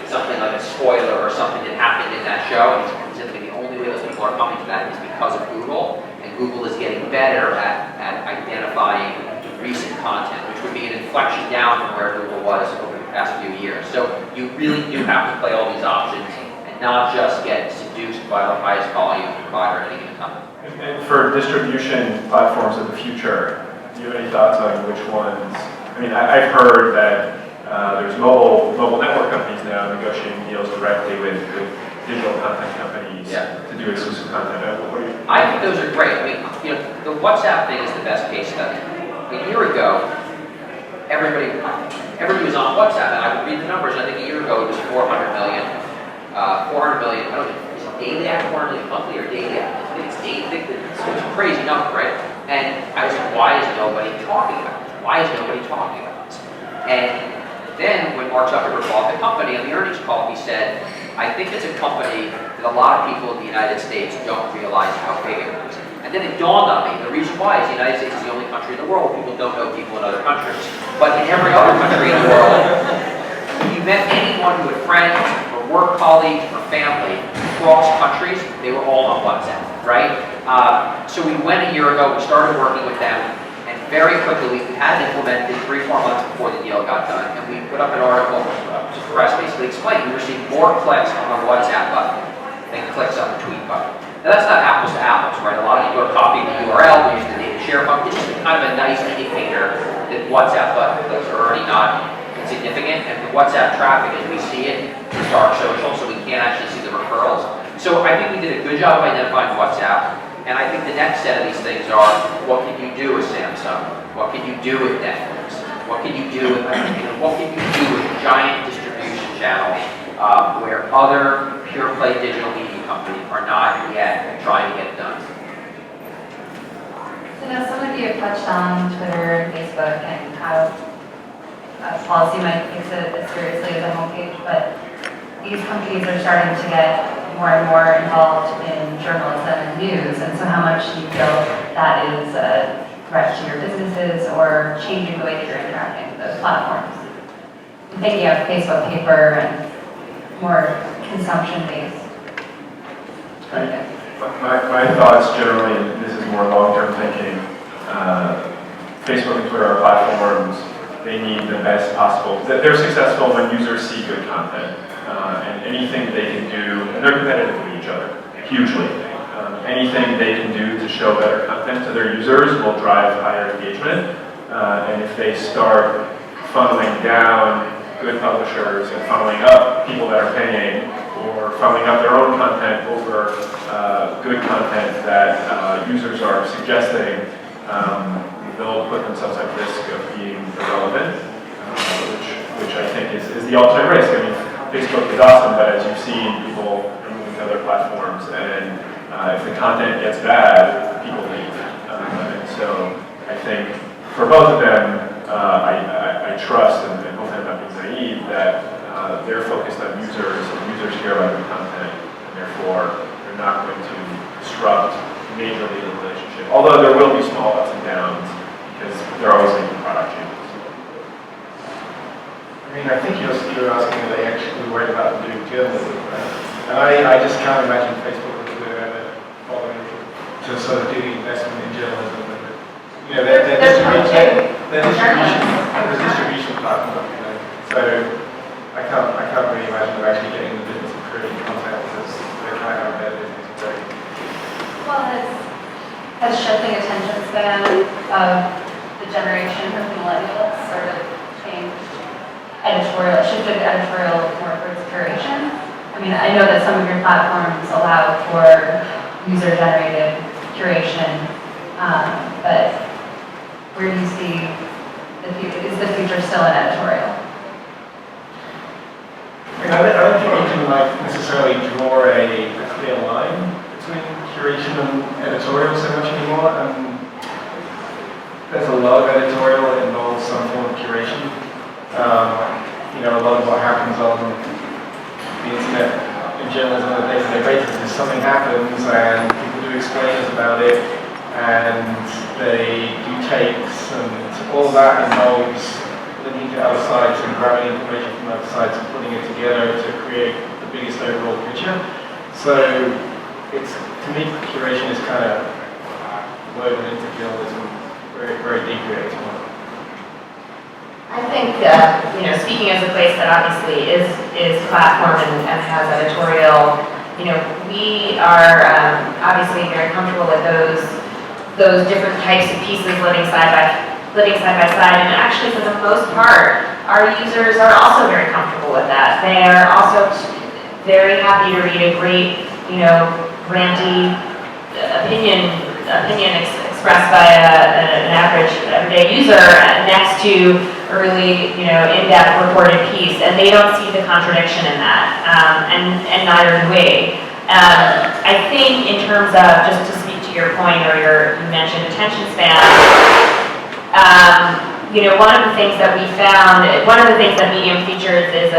something like a spoiler or something that happened in that show, and typically the only way those people are coming to that is because of Google, and Google is getting better at identifying recent content, which would be an inflection down from where Google was over the past few years. So you really do have to play all these options and not just get seduced by the highest volume provider at any given time. And for distribution platforms of the future, do you have any thoughts on which ones? I mean, I've heard that there's mobile network companies now negotiating deals directly with digital content companies to do exclusive content. What do you? I think those are great. I mean, the WhatsApp thing is the best case study. A year ago, everybody was on WhatsApp, and I would read the numbers. I think a year ago it was 400 million. 400 million. I don't know, is it daily active, 400 million monthly or daily active? I think it's daily. It's a crazy number, right? And I was like, why is nobody talking about this? Why is nobody talking about this? And then when Mark Zuckerberg bought the company on the earnings call, he said, I think it's a company that a lot of people in the United States don't realize how big it is. And then it dawned on me, the reason why is the United States is the only country in the world where people don't know people in other countries. But in every other country in the world, if you met anyone who had friends or work colleagues or family across countries, they were all on WhatsApp, right? So we went a year ago, we started working with them, and very quickly we had it implemented 3-4 months before the deal got done, and we put up an article to the press basically explaining we received more clicks on the WhatsApp button than clicks on the tweet button. Now that's not apples to apples, right? A lot of people are copying the URL, we use the data share function. It's just kind of a nice indicator that WhatsApp button clicks are already not insignificant, and the WhatsApp traffic as we see it is dark social, so we can't actually see the referrals. So I think we did a good job of identifying WhatsApp, and I think the next set of these things are, what can you do with Samsung? What can you do with Netflix? What can you do with, what can you do with a giant distribution channel where other pure play digital media companies are not yet trying to get it done? So now some of you have touched on Twitter and Facebook and how policy might take it as seriously as a homepage, but these companies are starting to get more and more involved in journalism and news, and so how much do you feel that is a threat to your businesses or changing the way that you're interacting with those platforms? I'm thinking of Facebook paper and more consumption-based. My thoughts generally, and this is more long-term thinking, Facebook and Twitter are platforms. They need the best possible. They're successful when users see good content, and anything they can do, and they're competitive with each other, hugely. Anything they can do to show better content to their users will drive higher engagement. And if they start funneling down good publishers and funneling up people that are paying, or funneling up their own content over good content that users are suggesting, they'll put themselves at risk of being irrelevant, which I think is the ultimate risk. I mean, Facebook is awesome, but as you've seen, people are moving to other platforms, and if the content gets bad, people leave. And so I think for both of them, I trust, and hopefully I'm not being naive, that they're focused on users, and users care about the content, and therefore they're not going to disrupt majorly the relationship. Although there will be small ups and downs, because they're always making product changes. I mean, I think you're asking if they actually worried about doing journalism, right? And I just can't imagine Facebook or Twitter ever following to sort of do the investment in journalism. You know, their distribution platform, you know. So I can't really imagine them actually getting in the business of creating content because they can't have their business great. Well, has shifting attention span of the generation of millennials sort of changed shifted editorial more towards curation? I mean, I know that some of your platforms allow for user-generated curation, but where do you see the future? Is the future still in editorial? I don't think you can necessarily draw a clear line between curation and editorial so much anymore. There's a lot of editorial that involves some form of curation. You know, a lot of what happens on the internet in journalism on a day-to-day basis is something happens and people do explainers about it and they do takes, and all of that involves looking to other sites and grabbing information from other sites and putting it together to create the biggest overall picture. So to me, curation is kind of woven into journalism very, very deeply at this point. I think, you know, speaking as a place that obviously is platform and has editorial, you know, we are obviously very comfortable with those different types of pieces living side by side, and actually for the most part, our users are also very comfortable with that. They are also very happy to read a great, you know, ranty opinion expressed by an average everyday user next to a really, you know, in-depth reported piece, and they don't see the contradiction in that, and neither do we. I think in terms of, just to speak to your point, or you mentioned attention span, you know, one of the things that Medium features is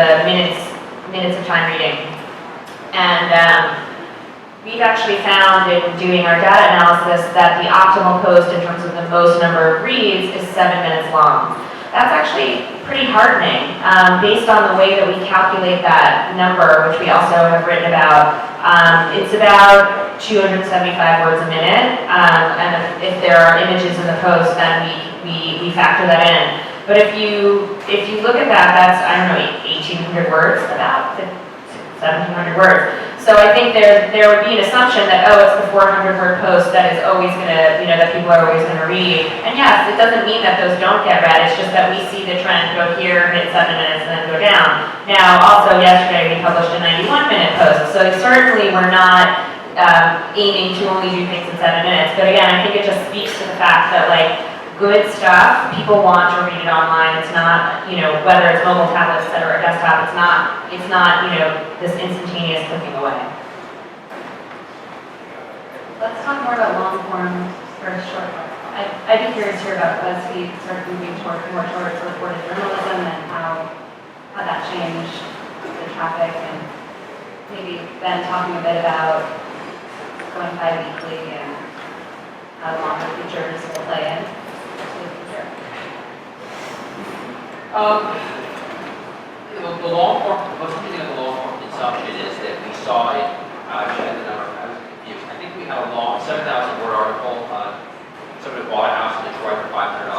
minutes of time reading, and we've actually found in doing our data analysis that the optimal post in terms of the most number of reads is 7 minutes long. That's actually pretty heartening based on the way that we calculate that number, which we also have written about. It's about 275 words a minute, and if there are images in the post, then we factor that in. But if you look at that, that's, I don't know, 1,800 words, about 1,700 words. So I think there would be an assumption that, oh, it's the 400-word post that is always going to, you know, that people are always going to read. And yes, it doesn't mean that those don't get read. It's just that we see the trend go here, hit 7 minutes, and then go down. Now, also yesterday we published a 91-minute post. So certainly we're not aiming to only do things in 7 minutes. But again, I think it just speaks to the fact that, like, good stuff, people want to read it online. It's not, you know, whether it's mobile, tablet, etc., or desktop, it's not, you know, this instantaneous clicking away. Let's talk more about long form versus short form. I'd be curious to hear about BuzzFeed sort of moving more towards reported journalism and how that changed the traffic, and maybe then talking a bit about going bi-weekly and how longer features will play in. The long form, most interesting of the long form consumption is that we saw it, actually the number, I was confused. I think we had a long 7,000 word article on somebody bought a house in Detroit for $500.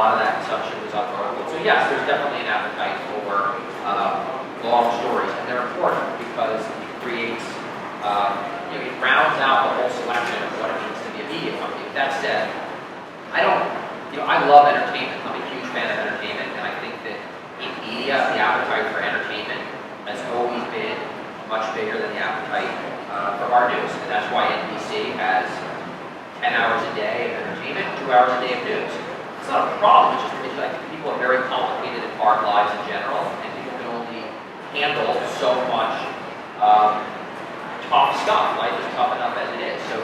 lot of that consumption was on article. So yes, there's definitely an appetite for long stories, and they're important because it creates, it rounds out the whole selection of what it means to be a media company. With that said, I love entertainment. I'm a huge fan of entertainment, and I think that in media, the appetite for entertainment has always been much bigger than the appetite for hard news, and that's why NBC has 10 hours a day of entertainment, 2 hours a day of news. It's not a problem, it's just I think people have very complicated and hard lives in general, and people can only handle so much tough stuff. Life is tough enough as it is. So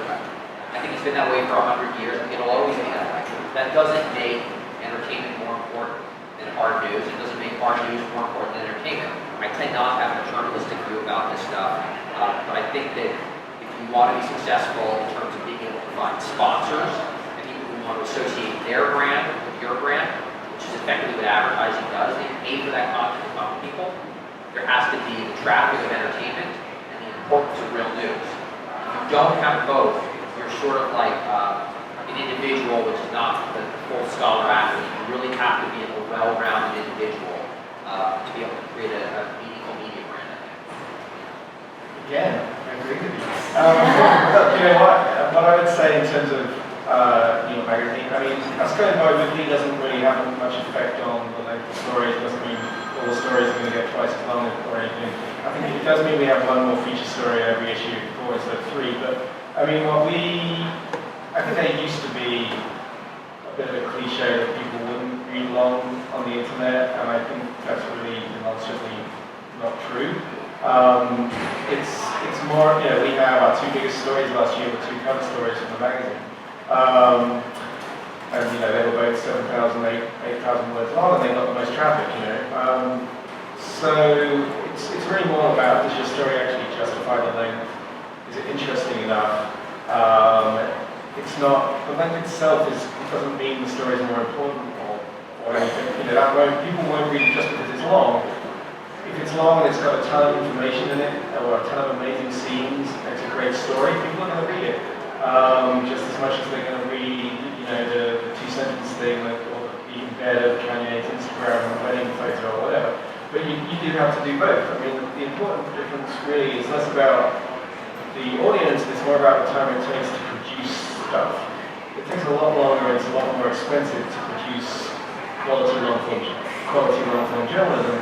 I think it's been that way for 100 years, and it'll always be that way. That doesn't make entertainment more important than hard news. It doesn't make hard news more important than entertainment. I tend not to have a journalistic view about this stuff, but I think that if you want to be successful in terms of being able to find sponsors and people who want to associate their brand with your brand, which is effectively what advertising does, they pay for that content to come to people. There has to be the traffic of entertainment and the importance of real news. If you don't have both, you're sort of like an individual which is not the full scholar athlete. You really have to be a well-rounded individual to be able to create a meaningful media brand, I think. Again, I agree with you. But you know what I would say in terms of magazine, I mean, us going bi-weekly doesn't really have much effect on the length of stories. It doesn't mean all the stories are going to get twice as long or anything. I think it does mean we have one more feature story every issue, 4 instead of 3. But I mean, I think there used to be a bit of a cliche that people wouldn't read long on the internet, and I think that's really demonstrably not true. It's more, we have our 2 biggest stories last year were 2 cover stories from the magazine. And they were both 7,000, 8,000 words long, and they got the most traffic, So it's really more about, does your story actually justify the length? Is it interesting enough? It's not, the length itself doesn't mean the story is more important or anything. People won't read it just because it's long. If it's long and it's got a ton of information in it, or a ton of amazing scenes, and it's a great story, people are going to read it. Just as much as they're going to read, the 2-sentence thing, or the embed of Kanye's Instagram wedding photo or whatever. But you do have to do both. I mean, the important difference really is less about the audience, it's more about the time it takes to produce stuff. It takes a lot longer and it's a lot more expensive to produce quality long-form journalism.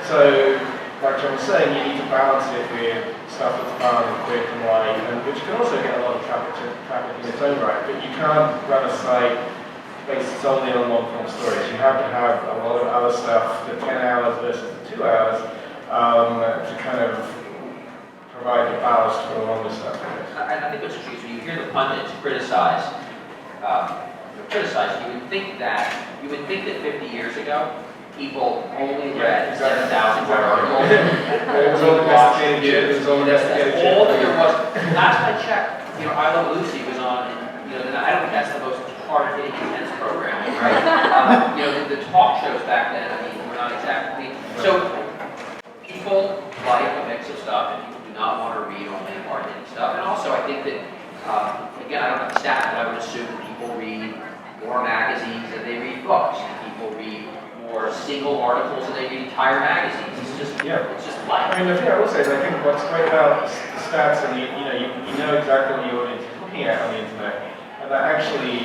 So, like John was saying, you need to balance it with stuff that's fun and quick and light, and which can also get a lot of traffic in its own right. But you can't run a site based solely on long-form stories. You have to have a lot of other stuff, the 10 hours versus the 2 hours, to kind of provide the ballast for the longer stuff. I think what's true is when you hear the pundits criticize, you would think that 50 years ago, people only read 7,000 word articles. It was all investigated. All that there was. Last I checked, I Love Lucy was on, and I don't think that's the most hard-hitting, intense programming, right? The talk shows back then, were not exactly. So people like a mix of stuff, and people do not want to read only hard-hitting stuff. And also, I think that, again, I don't have a stat, but I would assume that people read more magazines than they read books. People read more single articles than they read entire magazines. It's just life. I mean, the thing I will say is I think what's great about the stats, and you know exactly what your audience is looking at on the internet, and that actually,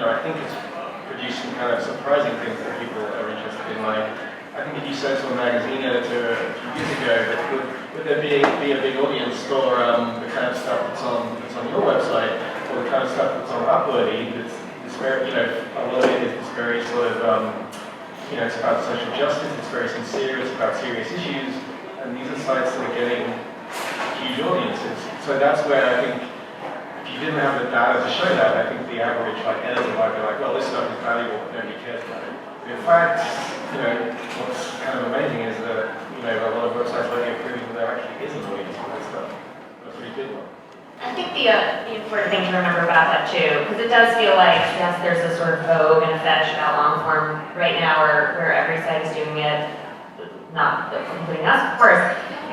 I think it's producing kind of surprising things that people are interested in. Like, I think if you said to a magazine editor a few years ago that would there be a big audience for the kind of stuff that's on your website, or the kind of stuff that's on Upworthy, it's very, a lot of it is very sort of, it's about social justice, it's very sincere, it's about serious issues, and these are sites that are getting huge audiences. So that's where I think, if you didn't have the data to show that, I think the average editor might be like, well, this stuff is valuable, but nobody cares about it. But in fact, what's kind of amazing is that, a lot of websites like it proving that there actually is an audience for that stuff. That's a pretty good one. I think the important thing to remember about that too, because it does feel like, yes, there's a sort of vogue and a fetish about long form right now where every site is doing it, not including us, of course,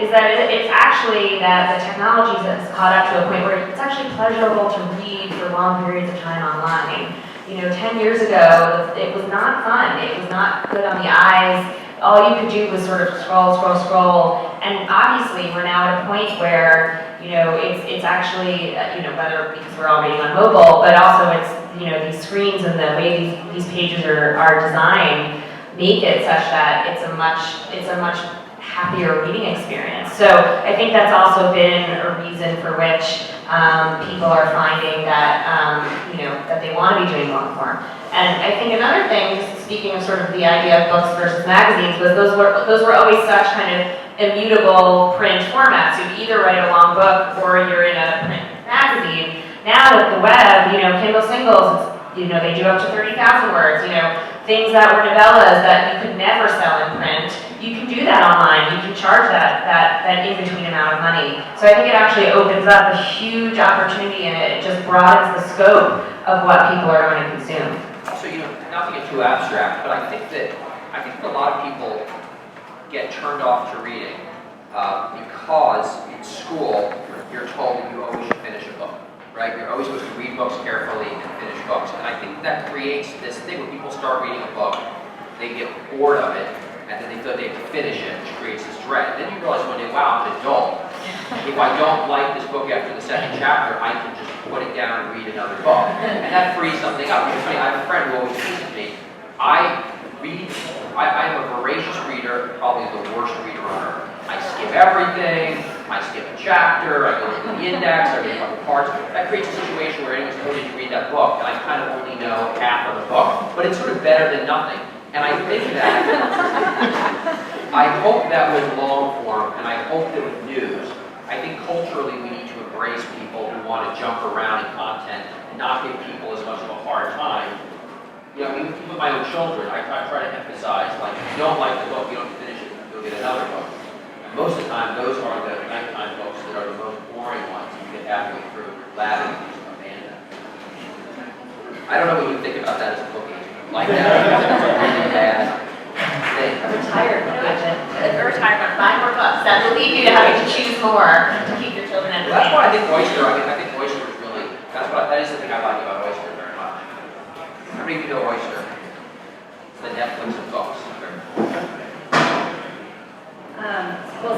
is that it's actually that the technology has caught up to a point where it's actually pleasurable to read for long periods of time online. 10 years ago, it was not fun. It was not good on the eyes. All you could do was sort of scroll. And obviously, we're now at a point where, it's actually, whether because we're all reading on mobile, but also it's, these screens and the way these pages are designed make it such that it's a much happier reading experience. So I think that's also been a reason for which people are finding that, that they want to be doing long form. And I think another thing, just speaking of sort of the idea of books versus magazines, was those were always such kind of immutable print formats. You either write a long book or you're in a print magazine. Now with the web, Kindle singles, they do up to 30,000 words. Things that were novellas that you could never sell in print, you can do that online. You can charge that in-between amount of money. So I think it actually opens up a huge opportunity, and it just broadens the scope of what people are going to consume. Also, not to get too abstract, but I think that a lot of people get turned off to reading because in school you're told that you always should finish a book. Right? You're always supposed to read books carefully and finish books. And I think that creates this thing when people start reading a book, they get bored of it, and then they feel they have to finish it, which creates this dread. Then you realize one day, wow, I'm an adult. If I don't like this book after the second chapter, I can just put it down and read another book. And that frees something up. It's funny, I have a friend who always teases me, I'm a voracious reader, probably the worst reader on earth. I skip everything, I skip a chapter, I go to the index, I read a couple parts. That creates a situation where anyone's told you to read that book, and I kind of only know half of the book, but it's sort of better than nothing. And I think that, I hope that with long form, and I hope that with news, I think culturally we need to embrace people who want to jump around in content and not give people as much of a hard time. Even with my own children, I try to emphasize, like, if you don't like the book, you don't finish it, you'll get another book. Most of the time, those are the nighttime books that are the most boring ones. You get halfway through, you're glad and you just abandon them. I don't know what you think about that as a book agent. Like that, really bad thing. A retirement agent. A retirement, buy more books. That will lead you to having to choose more to keep your children entertained. Well, that's why I think Oyster. I think Oyster is really. That is the thing I like about Oyster very much. How many of you know Oyster? It's the Netflix of books.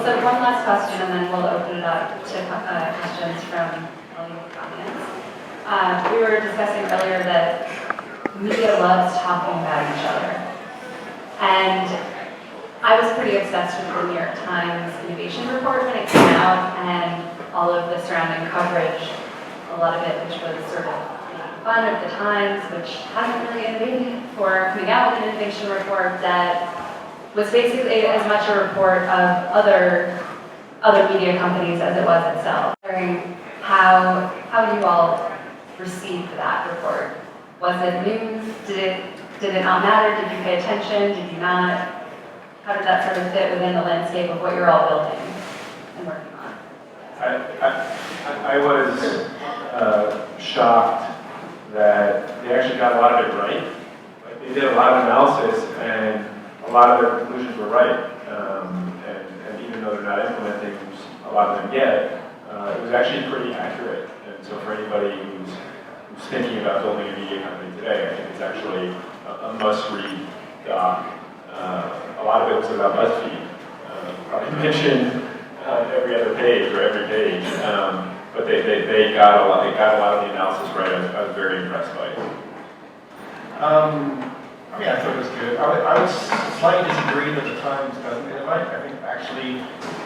So one last question, and then we'll open it up to questions from all you audience. We were discussing earlier that media loves talking about each other. And I was pretty obsessed with the New York Times innovation report when it came out, and all of the surrounding coverage, a lot of it which was sort of fun of the Times, which hasn't really innovated for coming out with an innovation report that was basically as much a report of other media companies as it was itself. Wondering how you all received that report. Was it news? Did it not matter? Did you pay attention? Did you not? How did that sort of fit within the landscape of what you're all building and working on? I was shocked that they actually got a lot of it right. Like, they did a lot of analysis, and a lot of their conclusions were right. And even though they're not implementing a lot of them yet, it was actually pretty accurate. And so for anybody who's thinking about building a media company today, I think it's actually a must-read doc. A lot of it was about BuzzFeed. Probably mentioned every other page or every page, but they got a lot of the analysis right. I was very impressed by it. I thought it was good. I would slightly disagree that the Times doesn't innovate. I think actually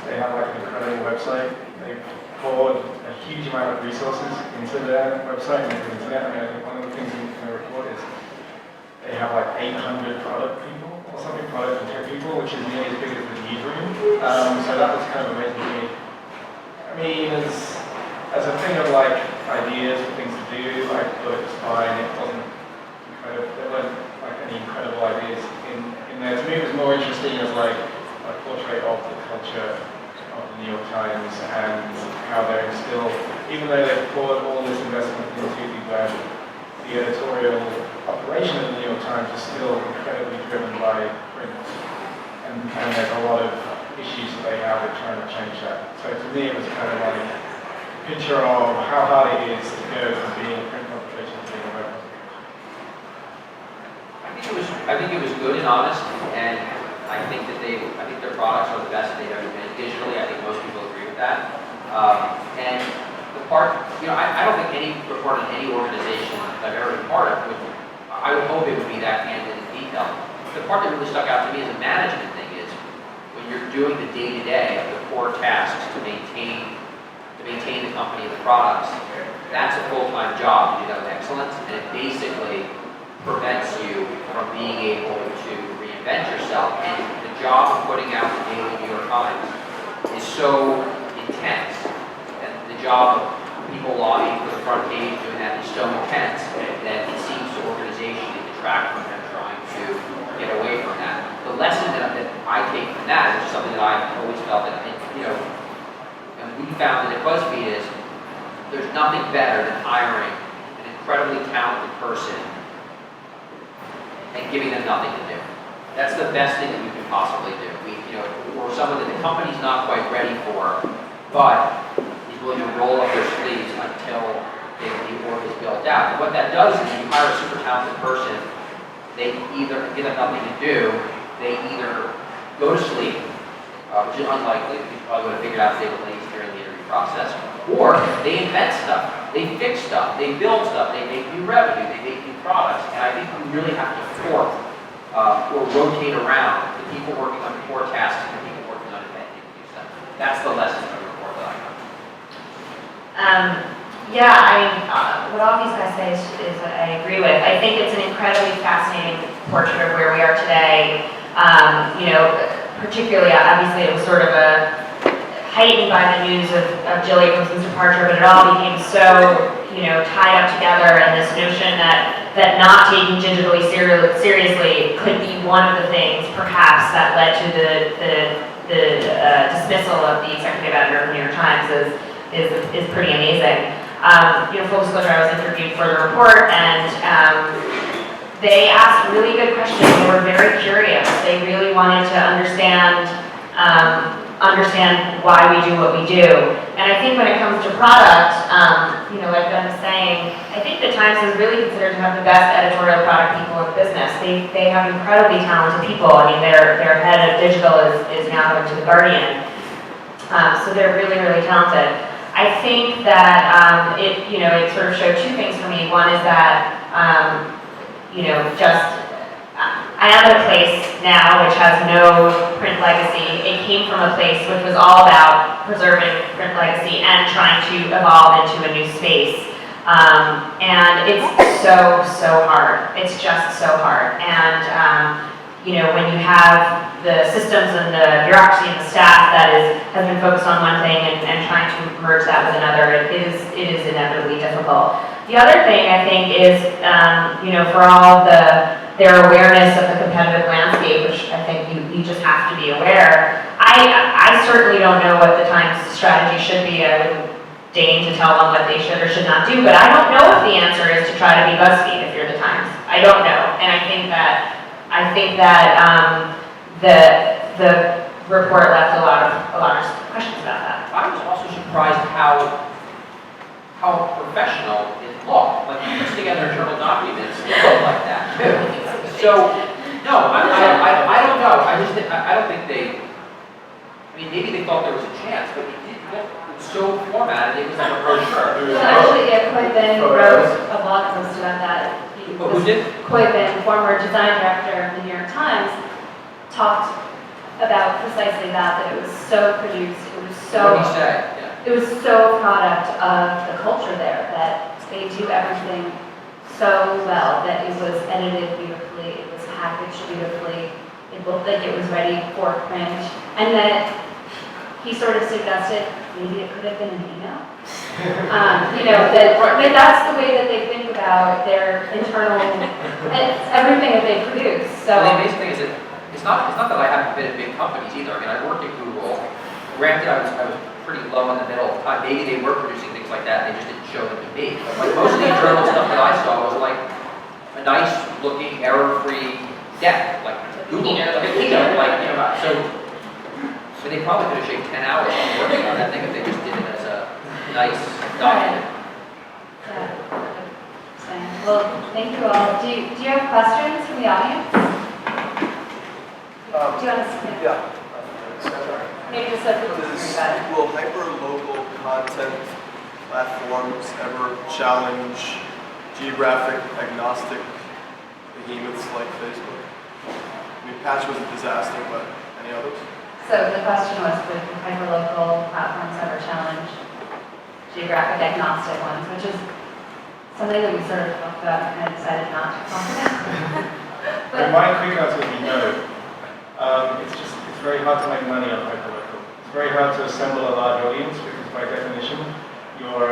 they have like an incredible website. They've poured a huge amount of resources into their website and into the internet. I think one of the things in the report is they have like 800 product people or something, product and tech people, which is nearly as big as the newsroom. So that was kind of amazing to me. I mean, as a thing of like ideas for things to do, I thought it was fine. It wasn't incredible. There weren't like any incredible ideas in there. To me, it was more interesting as like a portrait of the culture of the New York Times and how they're still, even though they've poured all this investment into the web, the editorial operation of the New York Times is still incredibly driven by print. And there's a lot of issues that they have with trying to change that. So to me, it was kind of like a picture of how hard it is to go from being a print publication to being a web publication. I think it was good and honest, and I think that I think their products are the best they've ever been digitally. I think most people agree with that. And the part, I don't think any report on any organization that I've ever been part of I would hope it would be that candid in detail. The part that really stuck out to me as a management thing is when you're doing the day-to-day, the core tasks to maintain the company and the products, that's a full-time job to do that with excellence, and it basically prevents you from being able to reinvent yourself. And the job of putting out the daily New York Times is so intense, and the job of people lobbying for the front page doing that is so intense that it seems to organization to detract from them trying to get away from that. The lesson that I take from that, which is something that I've always felt that, and we found that at BuzzFeed is there's nothing better than hiring an incredibly talented person and giving them nothing to do. That's the best thing that we can possibly do. Or someone that the company's not quite ready for, but is willing to roll up their sleeves until the org is built out. And what that does is you hire a super talented person, they either give them nothing to do, they either go to sleep, which is unlikely, because you probably would have figured out if they were lazy during the interview process, or they invent stuff, they fix stuff, they build stuff, they make new revenue, they make new products, and I think we really have to fork or rotate around the people working on core tasks and the people working on inventing new stuff. That's the lesson of the report that I got. Yeah, what all these guys say is I agree with. I think it's an incredibly fascinating portrait of where we are today. Particularly, obviously, it was sort of heightened by the news of Jill Abramson's departure, but it all became so, tied up together, and this notion that not taking digitally seriously could be one of the things, perhaps, that led to the dismissal of the executive editor of the New York Times is pretty amazing. Full disclosure, I was interviewed for the report, and they asked really good questions. They were very curious. They really wanted to understand why we do what we do. And I think when it comes to product, like Ben was saying, I think the Times is really considered to have the best editorial product people in the business. They have incredibly talented people. I mean, their head of digital is now going to The Guardian. So they're really, really talented. I think that it sort of showed two things for me. One is that I am at a place now which has no print legacy. It came from a place which was all about preserving print legacy and trying to evolve into a new space. And it's so hard. It's just so hard. And when you have the systems and the bureaucracy and the staff that has been focused on one thing and trying to merge that with another, it is inevitably difficult. The other thing I think is, for all their awareness of the competitive landscape, which I think you just have to be aware. I certainly don't know what the Times strategy should be. I wouldn't deign to tell them what they should or should not do, but I don't know if the answer is to try to be BuzzFeed if you're the Times. I don't know, and I think that the report left a lot of questions about that. I was also surprised how professional it looked. Like, he puts together internal documents that look like that too. So, no, I don't know. I don't think they. I mean, maybe they thought there was a chance, but it didn't look so formatted. It was like a brochure. Actually, Coy Ben wrote a blog post about that. Who did? Coy Ben, former design director of the New York Times, talked about precisely that it was so produced, it was so. What did he say? Yeah. It was so a product of the culture there that they do everything so well that it was edited beautifully, it was packaged beautifully, it looked like it was ready for print, and that he sort of suggested maybe it could have been an email. That's the way that they think about their internal, everything that they produce. So the amazing thing is that it's not that I haven't been at big companies either. I mean, I worked at Google. Granted, I was pretty low in the middle of the time. Maybe they were producing things like that, and they just didn't show them to me. But like most of the internal stuff that I saw was like a nice looking, error-free deck, like Google, so they probably could have shaved 10 hours on working on that thing if they just did it as a nice document. Yeah. Well, thank you all. Do you have questions from the audience? Do you want to? Yeah. Maybe just so people can read about it. Will hyper-local content platforms ever challenge geographic agnostic behemoths like Facebook? I mean, Patch was a disaster, but any others? So the question was, would hyperlocal platforms ever challenge geographic agnostic ones, which is something that we sort of talked about and kind of decided not to talk about. But my quick answer would be no. It's very hard to make money on hyperlocal. It's very hard to assemble a large audience because by definition, you're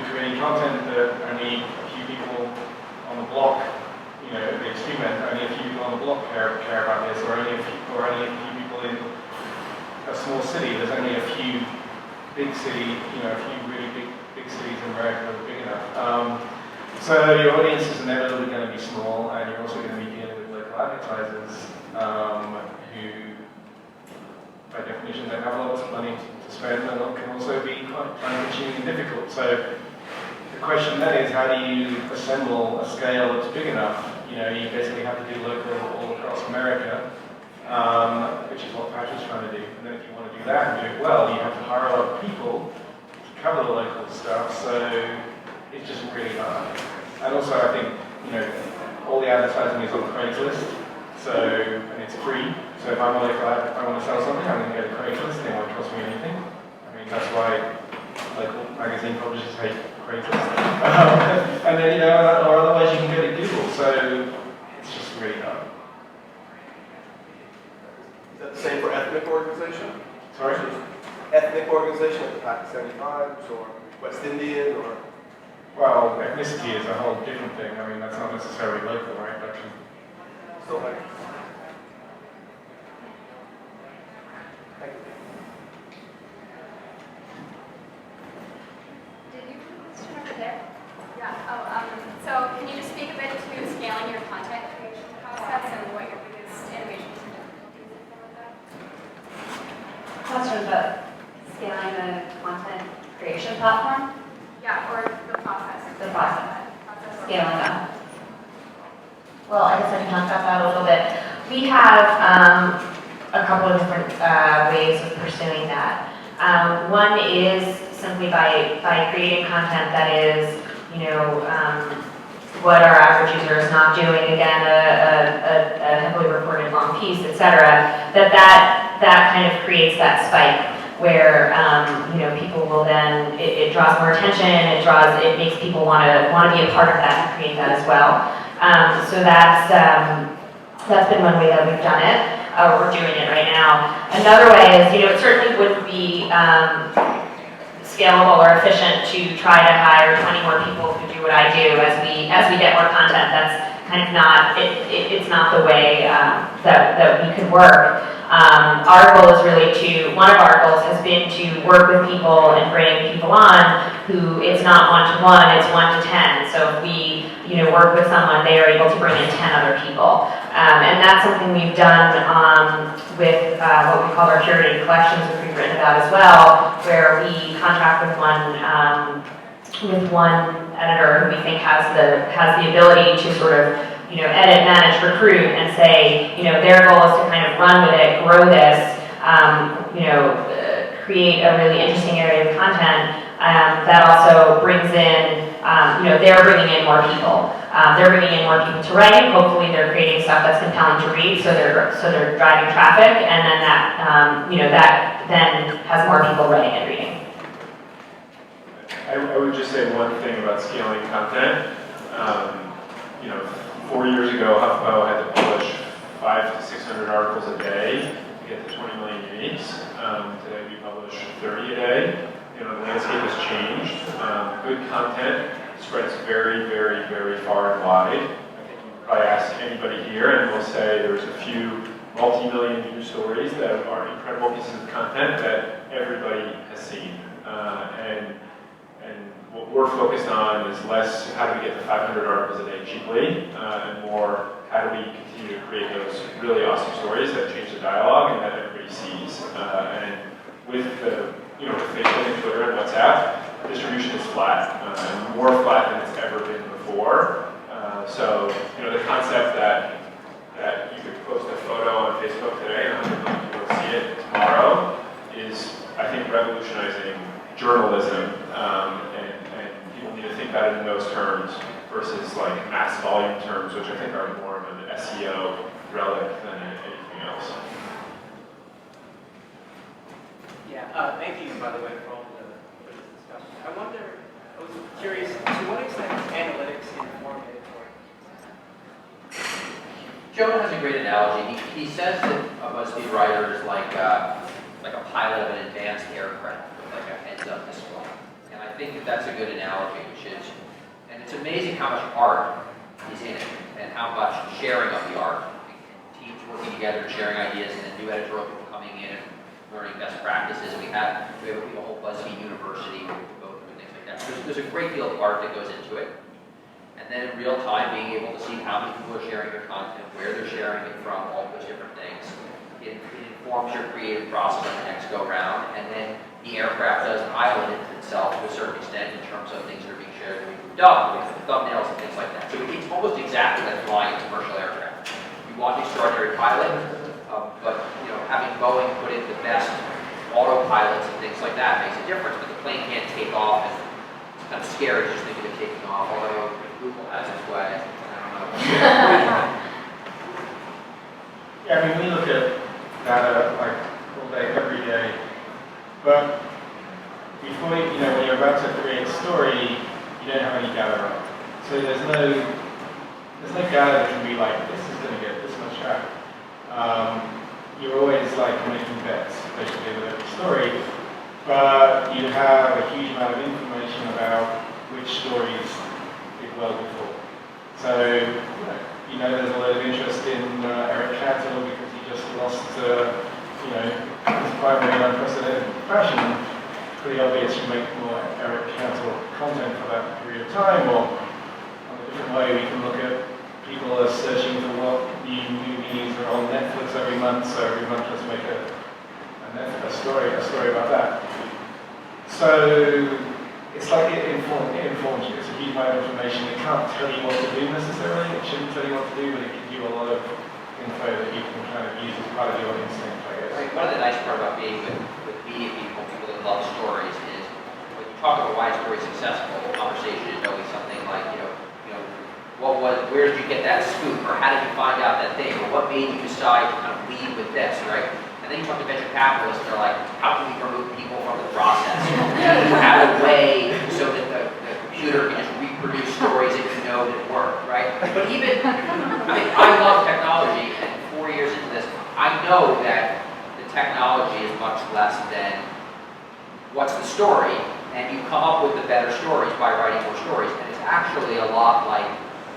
creating content that only a few people on the block, the extreme end, only a few people on the block care about this, or only a few people in a small city. There's only a few big city, a few really big cities in America that are big enough. So your audience is inevitably going to be small, and you're also going to be dealing with local advertisers who, by definition, don't have lots of money to spend, and can also be quite time-consuming and difficult. So the question then is, how do you assemble a scale that's big enough? You basically have to do local all across America, which is what Patch is trying to do. And then if you want to do that and do it well, you have to hire a lot of people to cover the local stuff. So it's just really hard. And also, I think all the advertising is on Craigslist, and it's free. So if I'm a local ad, if I want to sell something, I'm going to go to Craigslist. They won't cost me anything. I mean, that's why local magazine publishers hate Craigslist. And then or otherwise you can go to Google. So it's just really hard. Is that the same for ethnic organization? Sorry? Ethnic organization like the Pakistani Tribes or West Indian or? Well, ethnicity is a whole different thing. I mean, that's not necessarily local, right? Still like. Thank you. Did you have a question over there? Yeah. So can you just speak a bit to scaling your content creation process and what your biggest innovations and difficulties have been with that? Question about scaling the content creation platform, Yeah, or the process. the process, scaling up. Well, I guess I can talk about that a little bit. We have a couple of different ways of pursuing that. One is simply by creating content that is, what our average user is not doing. Again, a heavily reported long piece, etc. That kind of creates that spike where people will then it draws more attention. It makes people want to be a part of that and create that as well. So that's been one way that we've done it. We're doing it right now. Another way is, it certainly wouldn't be scalable or efficient to try to hire 20 more people who do what I do as we get more content. That's kind of not it's not the way that we could work. Our goal is really one of our goals has been to work with people and bring people on who it's not 1-to-1, it's 1-to-10. So if we work with someone, they are able to bring in 10 other people. And that's something we've done with what we call our curated collections, which we've written about as well, where we contract with one editor who we think has the ability to sort of edit, manage, recruit, and say, their goal is to kind of run with it, grow this, create a really interesting area of content that also brings in, they're bringing in more people. They're bringing in more people to write. Hopefully, they're creating stuff that's compelling to read, so they're driving traffic, and then that then has more people writing and reading. I would just say one thing about scaling content. 4 years ago, HuffPo had to publish 500 to 600 articles a day to get to 20 million uniques. Today we publish 30 a day. The landscape has changed. Good content spreads very, very, very far and wide. I think you probably ask anybody here, and we'll say there's a few multi-million view stories that are incredible pieces of content that everybody has seen. And what we're focused on is less how do we get to 500 articles a day cheaply, and more how do we continue to create those really awesome stories that change the dialogue and that everybody sees. And with with Facebook and Twitter and WhatsApp, distribution is flat, and more flat than it's ever been before. So the concept that you could post a photo which I think are more of an SEO relic than anything else. Yeah, thank you, by the way, for this discussion. I was curious, to what extent does analytics inform editorial? Jonah has a great analogy. He says that a BuzzFeed writer is like a pilot of an advanced aircraft with like a heads-up display. And I think that that's a good analogy, which is, and it's amazing how much art is in it and how much sharing of the art. Teams working together, sharing ideas, and then new editorial people coming in and learning best practices. We have a whole BuzzFeed University where we go through things like that. There's a great deal of art that goes into it. And then in real time, being able to see how many people are sharing your content, where they're sharing it from, all those different things. It informs your creative process on the next go round. And then the aircraft does pilot it itself to a certain extent in terms of things that are being shared and moved up, with thumbnails and things like that. So it's almost exactly like flying a commercial aircraft. You want extraordinary pilot, but having Boeing put in the best autopilots and things like that makes a difference. But the plane can't take off, and it's kind of scary just thinking of taking off. Although Google has its way, I don't know. Yeah, I mean, we look at data like all day, every day, but before when you're about to create a story, you don't have any data on. So there's no data that can be like, this is going to get this much traffic. You're always like making bets, basically, with every story, but you have a huge amount of information about which stories did well before. So, there's a lot of interest in Eric Cattle because he just lost, his primary in unprecedented fashion. Pretty obvious you make more Eric Cattle content for that period of time, or on a different way we can look at people are searching for what new movies are on Netflix every month, so every month let's make a story about that. So it's like it informs you. It's a huge amount of information. It can't tell you what to do necessarily. It shouldn't tell you what to do, but it gives you a lot of info that you can kind of use as part of your instinct, I guess. One of the nice part about being with media people that love stories is when you talk about why a story is successful, the conversation is always something like, where did you get that scoop, or how did you find out that thing, or what made you decide to kind of lead with this, right? And then you talk to venture capitalists, they're like, how can we remove people from the process? You have a way so that the computer can just reproduce stories that you know that work, right? But even, I love technology, and 4 years into this, I know that the technology is much less than what's the story, and you come up with the better stories by writing more stories, and it's actually a lot like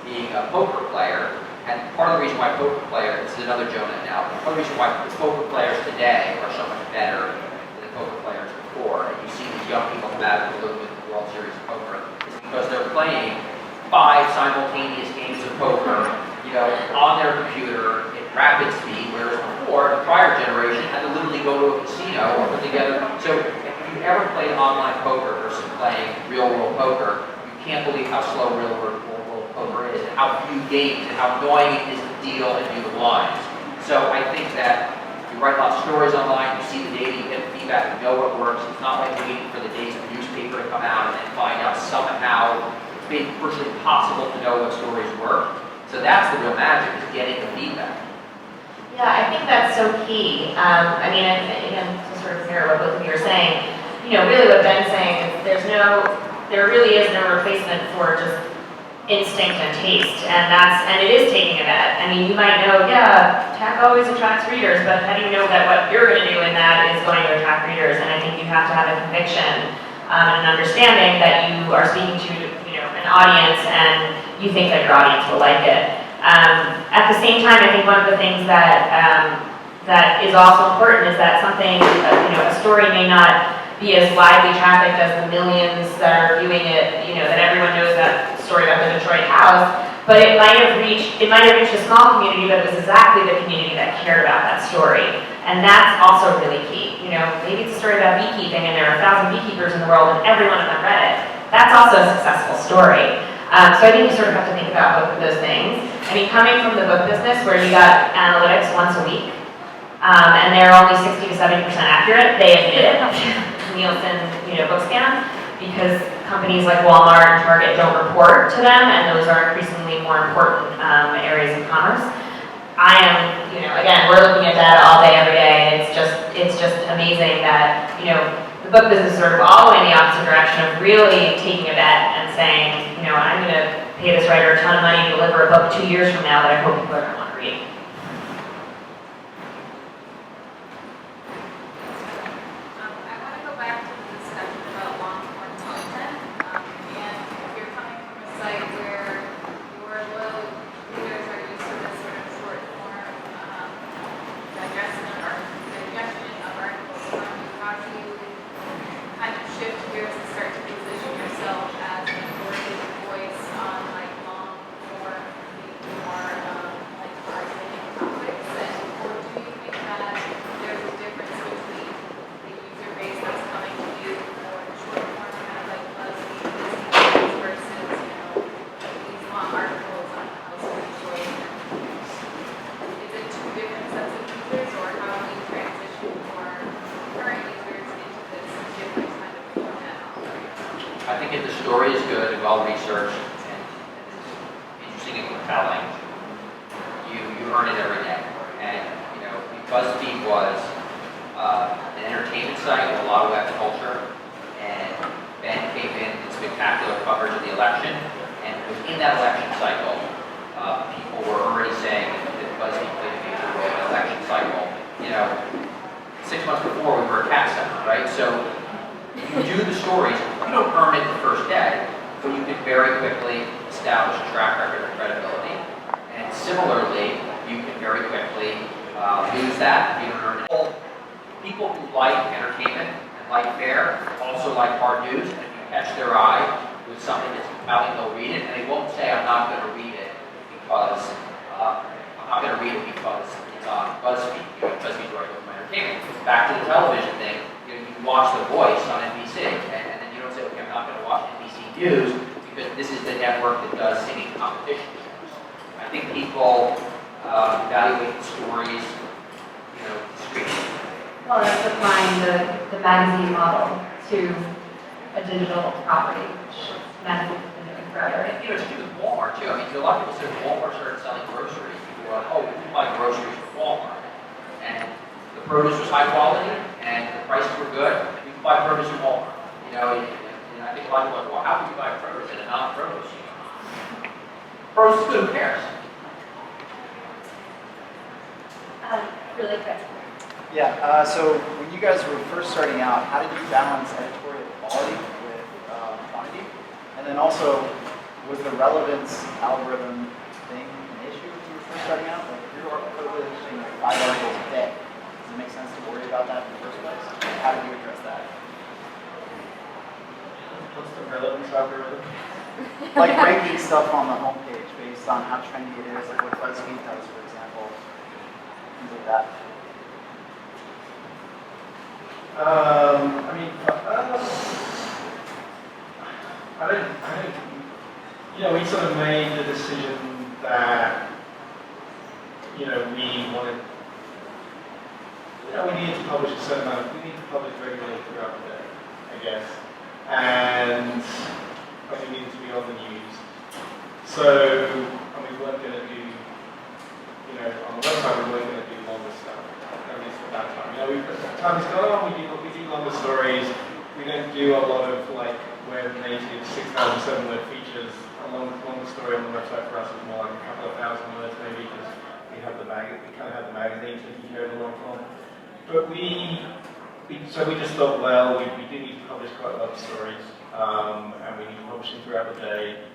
being a poker player. And part of the reason why poker players, this is another Jonah now, part of the reason why the poker players today are so much better than the poker players before, and you see these young people come out of the World Series of Poker, is because they're playing 5 simultaneous games of poker, on their computer at rapid speed, whereas before, the prior generation had to literally go to a casino or put together. So if you've ever played online poker versus playing real-world poker, you can't believe how slow real-world poker is, and how few games, and how annoying it is to deal and do the lines. So I think that you write lots of stories online, you see the data, you get the feedback, you know what works. It's not like waiting for the days of the newspaper to come out and then find out somehow it's been virtually impossible to know what stories work. So that's the real magic, is getting the feedback. Yeah, I think that's so key. Again, to sort of mirror what both of you are saying, really what Ben's saying is there really is no replacement for just instinct and taste, and it is taking a bet. You might know, tech always attracts readers, but how do you know that what you're going to do in that is going to attract readers? And I think you have to have a conviction and an understanding that you are speaking to, an audience, and you think that your audience will like it. At the same time, I think one of the things that is also important is that something, a story may not be as widely trafficked as the millions that are viewing it, that everyone knows that story about the Detroit house, but it might have reached a small community, but it was exactly the community that cared about that story. And that's also really key. Maybe it's a story about beekeeping and there are 1,000 beekeepers in the world and every one of them read it. That's also a successful story. So I think you sort of have to think about both of those things. Coming from the book business where you got analytics once a week, and they're only 60 to 70% accurate, they admit it. Nielsen, book scan, because companies like Walmart and Target don't report to them, and those are increasingly more important areas of commerce. I am, again, we're looking at data all day, every day, and it's just amazing that, the book business is sort of all the way in the opposite direction of really taking a bet and saying, I'm going to pay this writer a ton of money to deliver a book 2 years from now that I hope people are going to want to read. I want to go back to the discussion about long-form content. And if you're coming from a site where your loyal readers are used to this sort of short-form digestion of articles, how do you kind of shift gears and start to position yourself as an authoritative voice on like long-form, more like hard-hitting topics? And or do you think that there's a difference between the user base that's coming to you for the short-form kind of like BuzzFeed business versus, these long articles on household choice and reviews? Is it two different sets of users, or how do you transition for current users into this different kind of format? I think if the story is good and well-researched and is interesting and compelling, you earn it every day. And, BuzzFeed was an entertainment site with a lot of web culture, and Ben came in with spectacular coverage of the election, and within that election cycle, people were already saying that BuzzFeed played a major role in the election cycle. 6 months before, we were a cat center, right? So you do the stories, you don't earn it the first day, but you can very quickly establish a track record of credibility. And similarly, you can very quickly lose that if you don't earn it. People who like entertainment and like fare also like hard news, and if you catch their eye with something that's compelling, they'll read it, and they won't say, I'm not going to read it because it's on BuzzFeed. BuzzFeed's where I go for my entertainment. Back to the television thing, you watch The Voice on NBC, and then you don't say, okay, I'm not going to watch NBC News because this is the network that does singing competition shows. I think people evaluate the stories, discreetly. Well, that's applying the magazine model to a digital property, which magazines have been doing forever. And, it's true with Walmart too. I mean, a lot of people say Walmart started selling groceries. People were like, oh, we can buy groceries from Walmart. And the produce was high quality and the prices were good. You can buy produce from Walmart. And I think a lot of people are like, well, how can you buy produce in a non-produce? Produce is good, who cares? Really quick. Yeah, so when you guys were first starting out, how did you balance editorial quality with quantity? And then also, was the relevance algorithm thing an issue when you were first starting out? Like, if you're publishing like 5 articles a day, does it make sense to worry about that in the first place? How did you address that? What's the relevance algorithm? Like ranking stuff on the homepage based on how trendy it is, like what BuzzFeed does, for example. Things like that. We sort of made the decision that, we wanted, we needed to publish a certain amount, we need to publish regularly throughout the day, I guess. And we needed to be on the news. So, we weren't going to do, on the website we weren't going to do longer stuff, at least at that time. Time has gone on, we do longer stories. We don't do a lot of web native 6,007 word features. A longer story on the website for us is more like a couple of thousand words maybe, because we kind of have the magazine taking care of the long form. But so we just thought, well, we do need to publish quite a lot of stories, and we need to publish them throughout the day.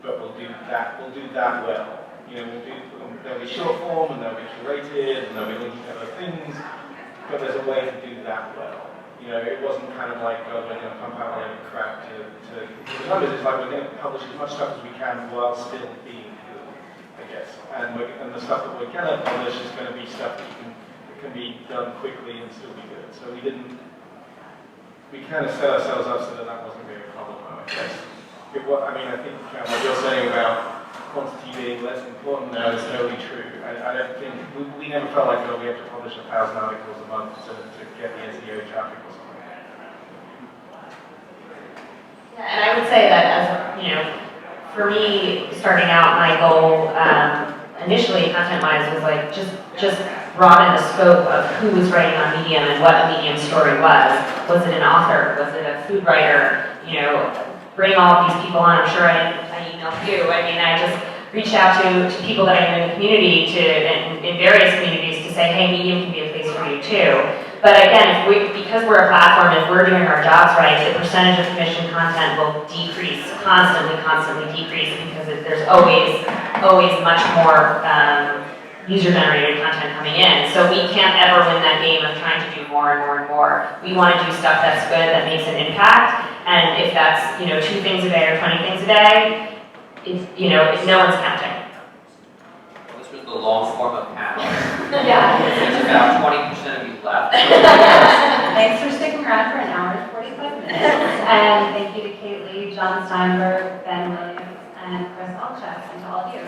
But we'll do that well. There'll be short form, and they'll be curated, and they'll be linking to other things. But there's a way to do that well. It wasn't kind of like, oh, we're going to pump out a load of crap to the numbers. It's like we're going to publish as much stuff as we can while still being good, I guess. And the stuff that we're going to publish is going to be stuff that can be done quickly and still be good. So we kind of set ourselves up so that wasn't really a problem, I guess. I think what you're saying about quantity being less important now is totally true. I don't think, we never felt like, we have to publish 1,000 articles a month to get the SEO traffic or something. And I would say that as, you know, for me, starting out, my goal initially, content-wise, was like just broaden the scope of who was writing on Medium and what a Medium story was. Was it an author? Was it a food writer? You know, bring all of these people on. I'm sure I emailed you. I mean, I just reached out to people that I knew in the community, in various communities, to say, hey, Medium can be a place for you too. But again, because we're a platform, if we're doing our jobs right, the percentage of commissioned content will decrease, constantly decrease, because there's always much more user-generated content coming in. So we can't ever win that game of trying to do more and more and more. We want to do stuff that's good, that makes an impact, and if that's, you know, 2 things a day or 20 things a day, it's, you know, no one's counting. This was the long form of panel. Yeah. There's about 20% of you left. Thanks for sticking around for an hour and 45 minutes. And thank you to Kate Lee, John Steinberg, Ben Williams, and Chris Altchek, and to all of you.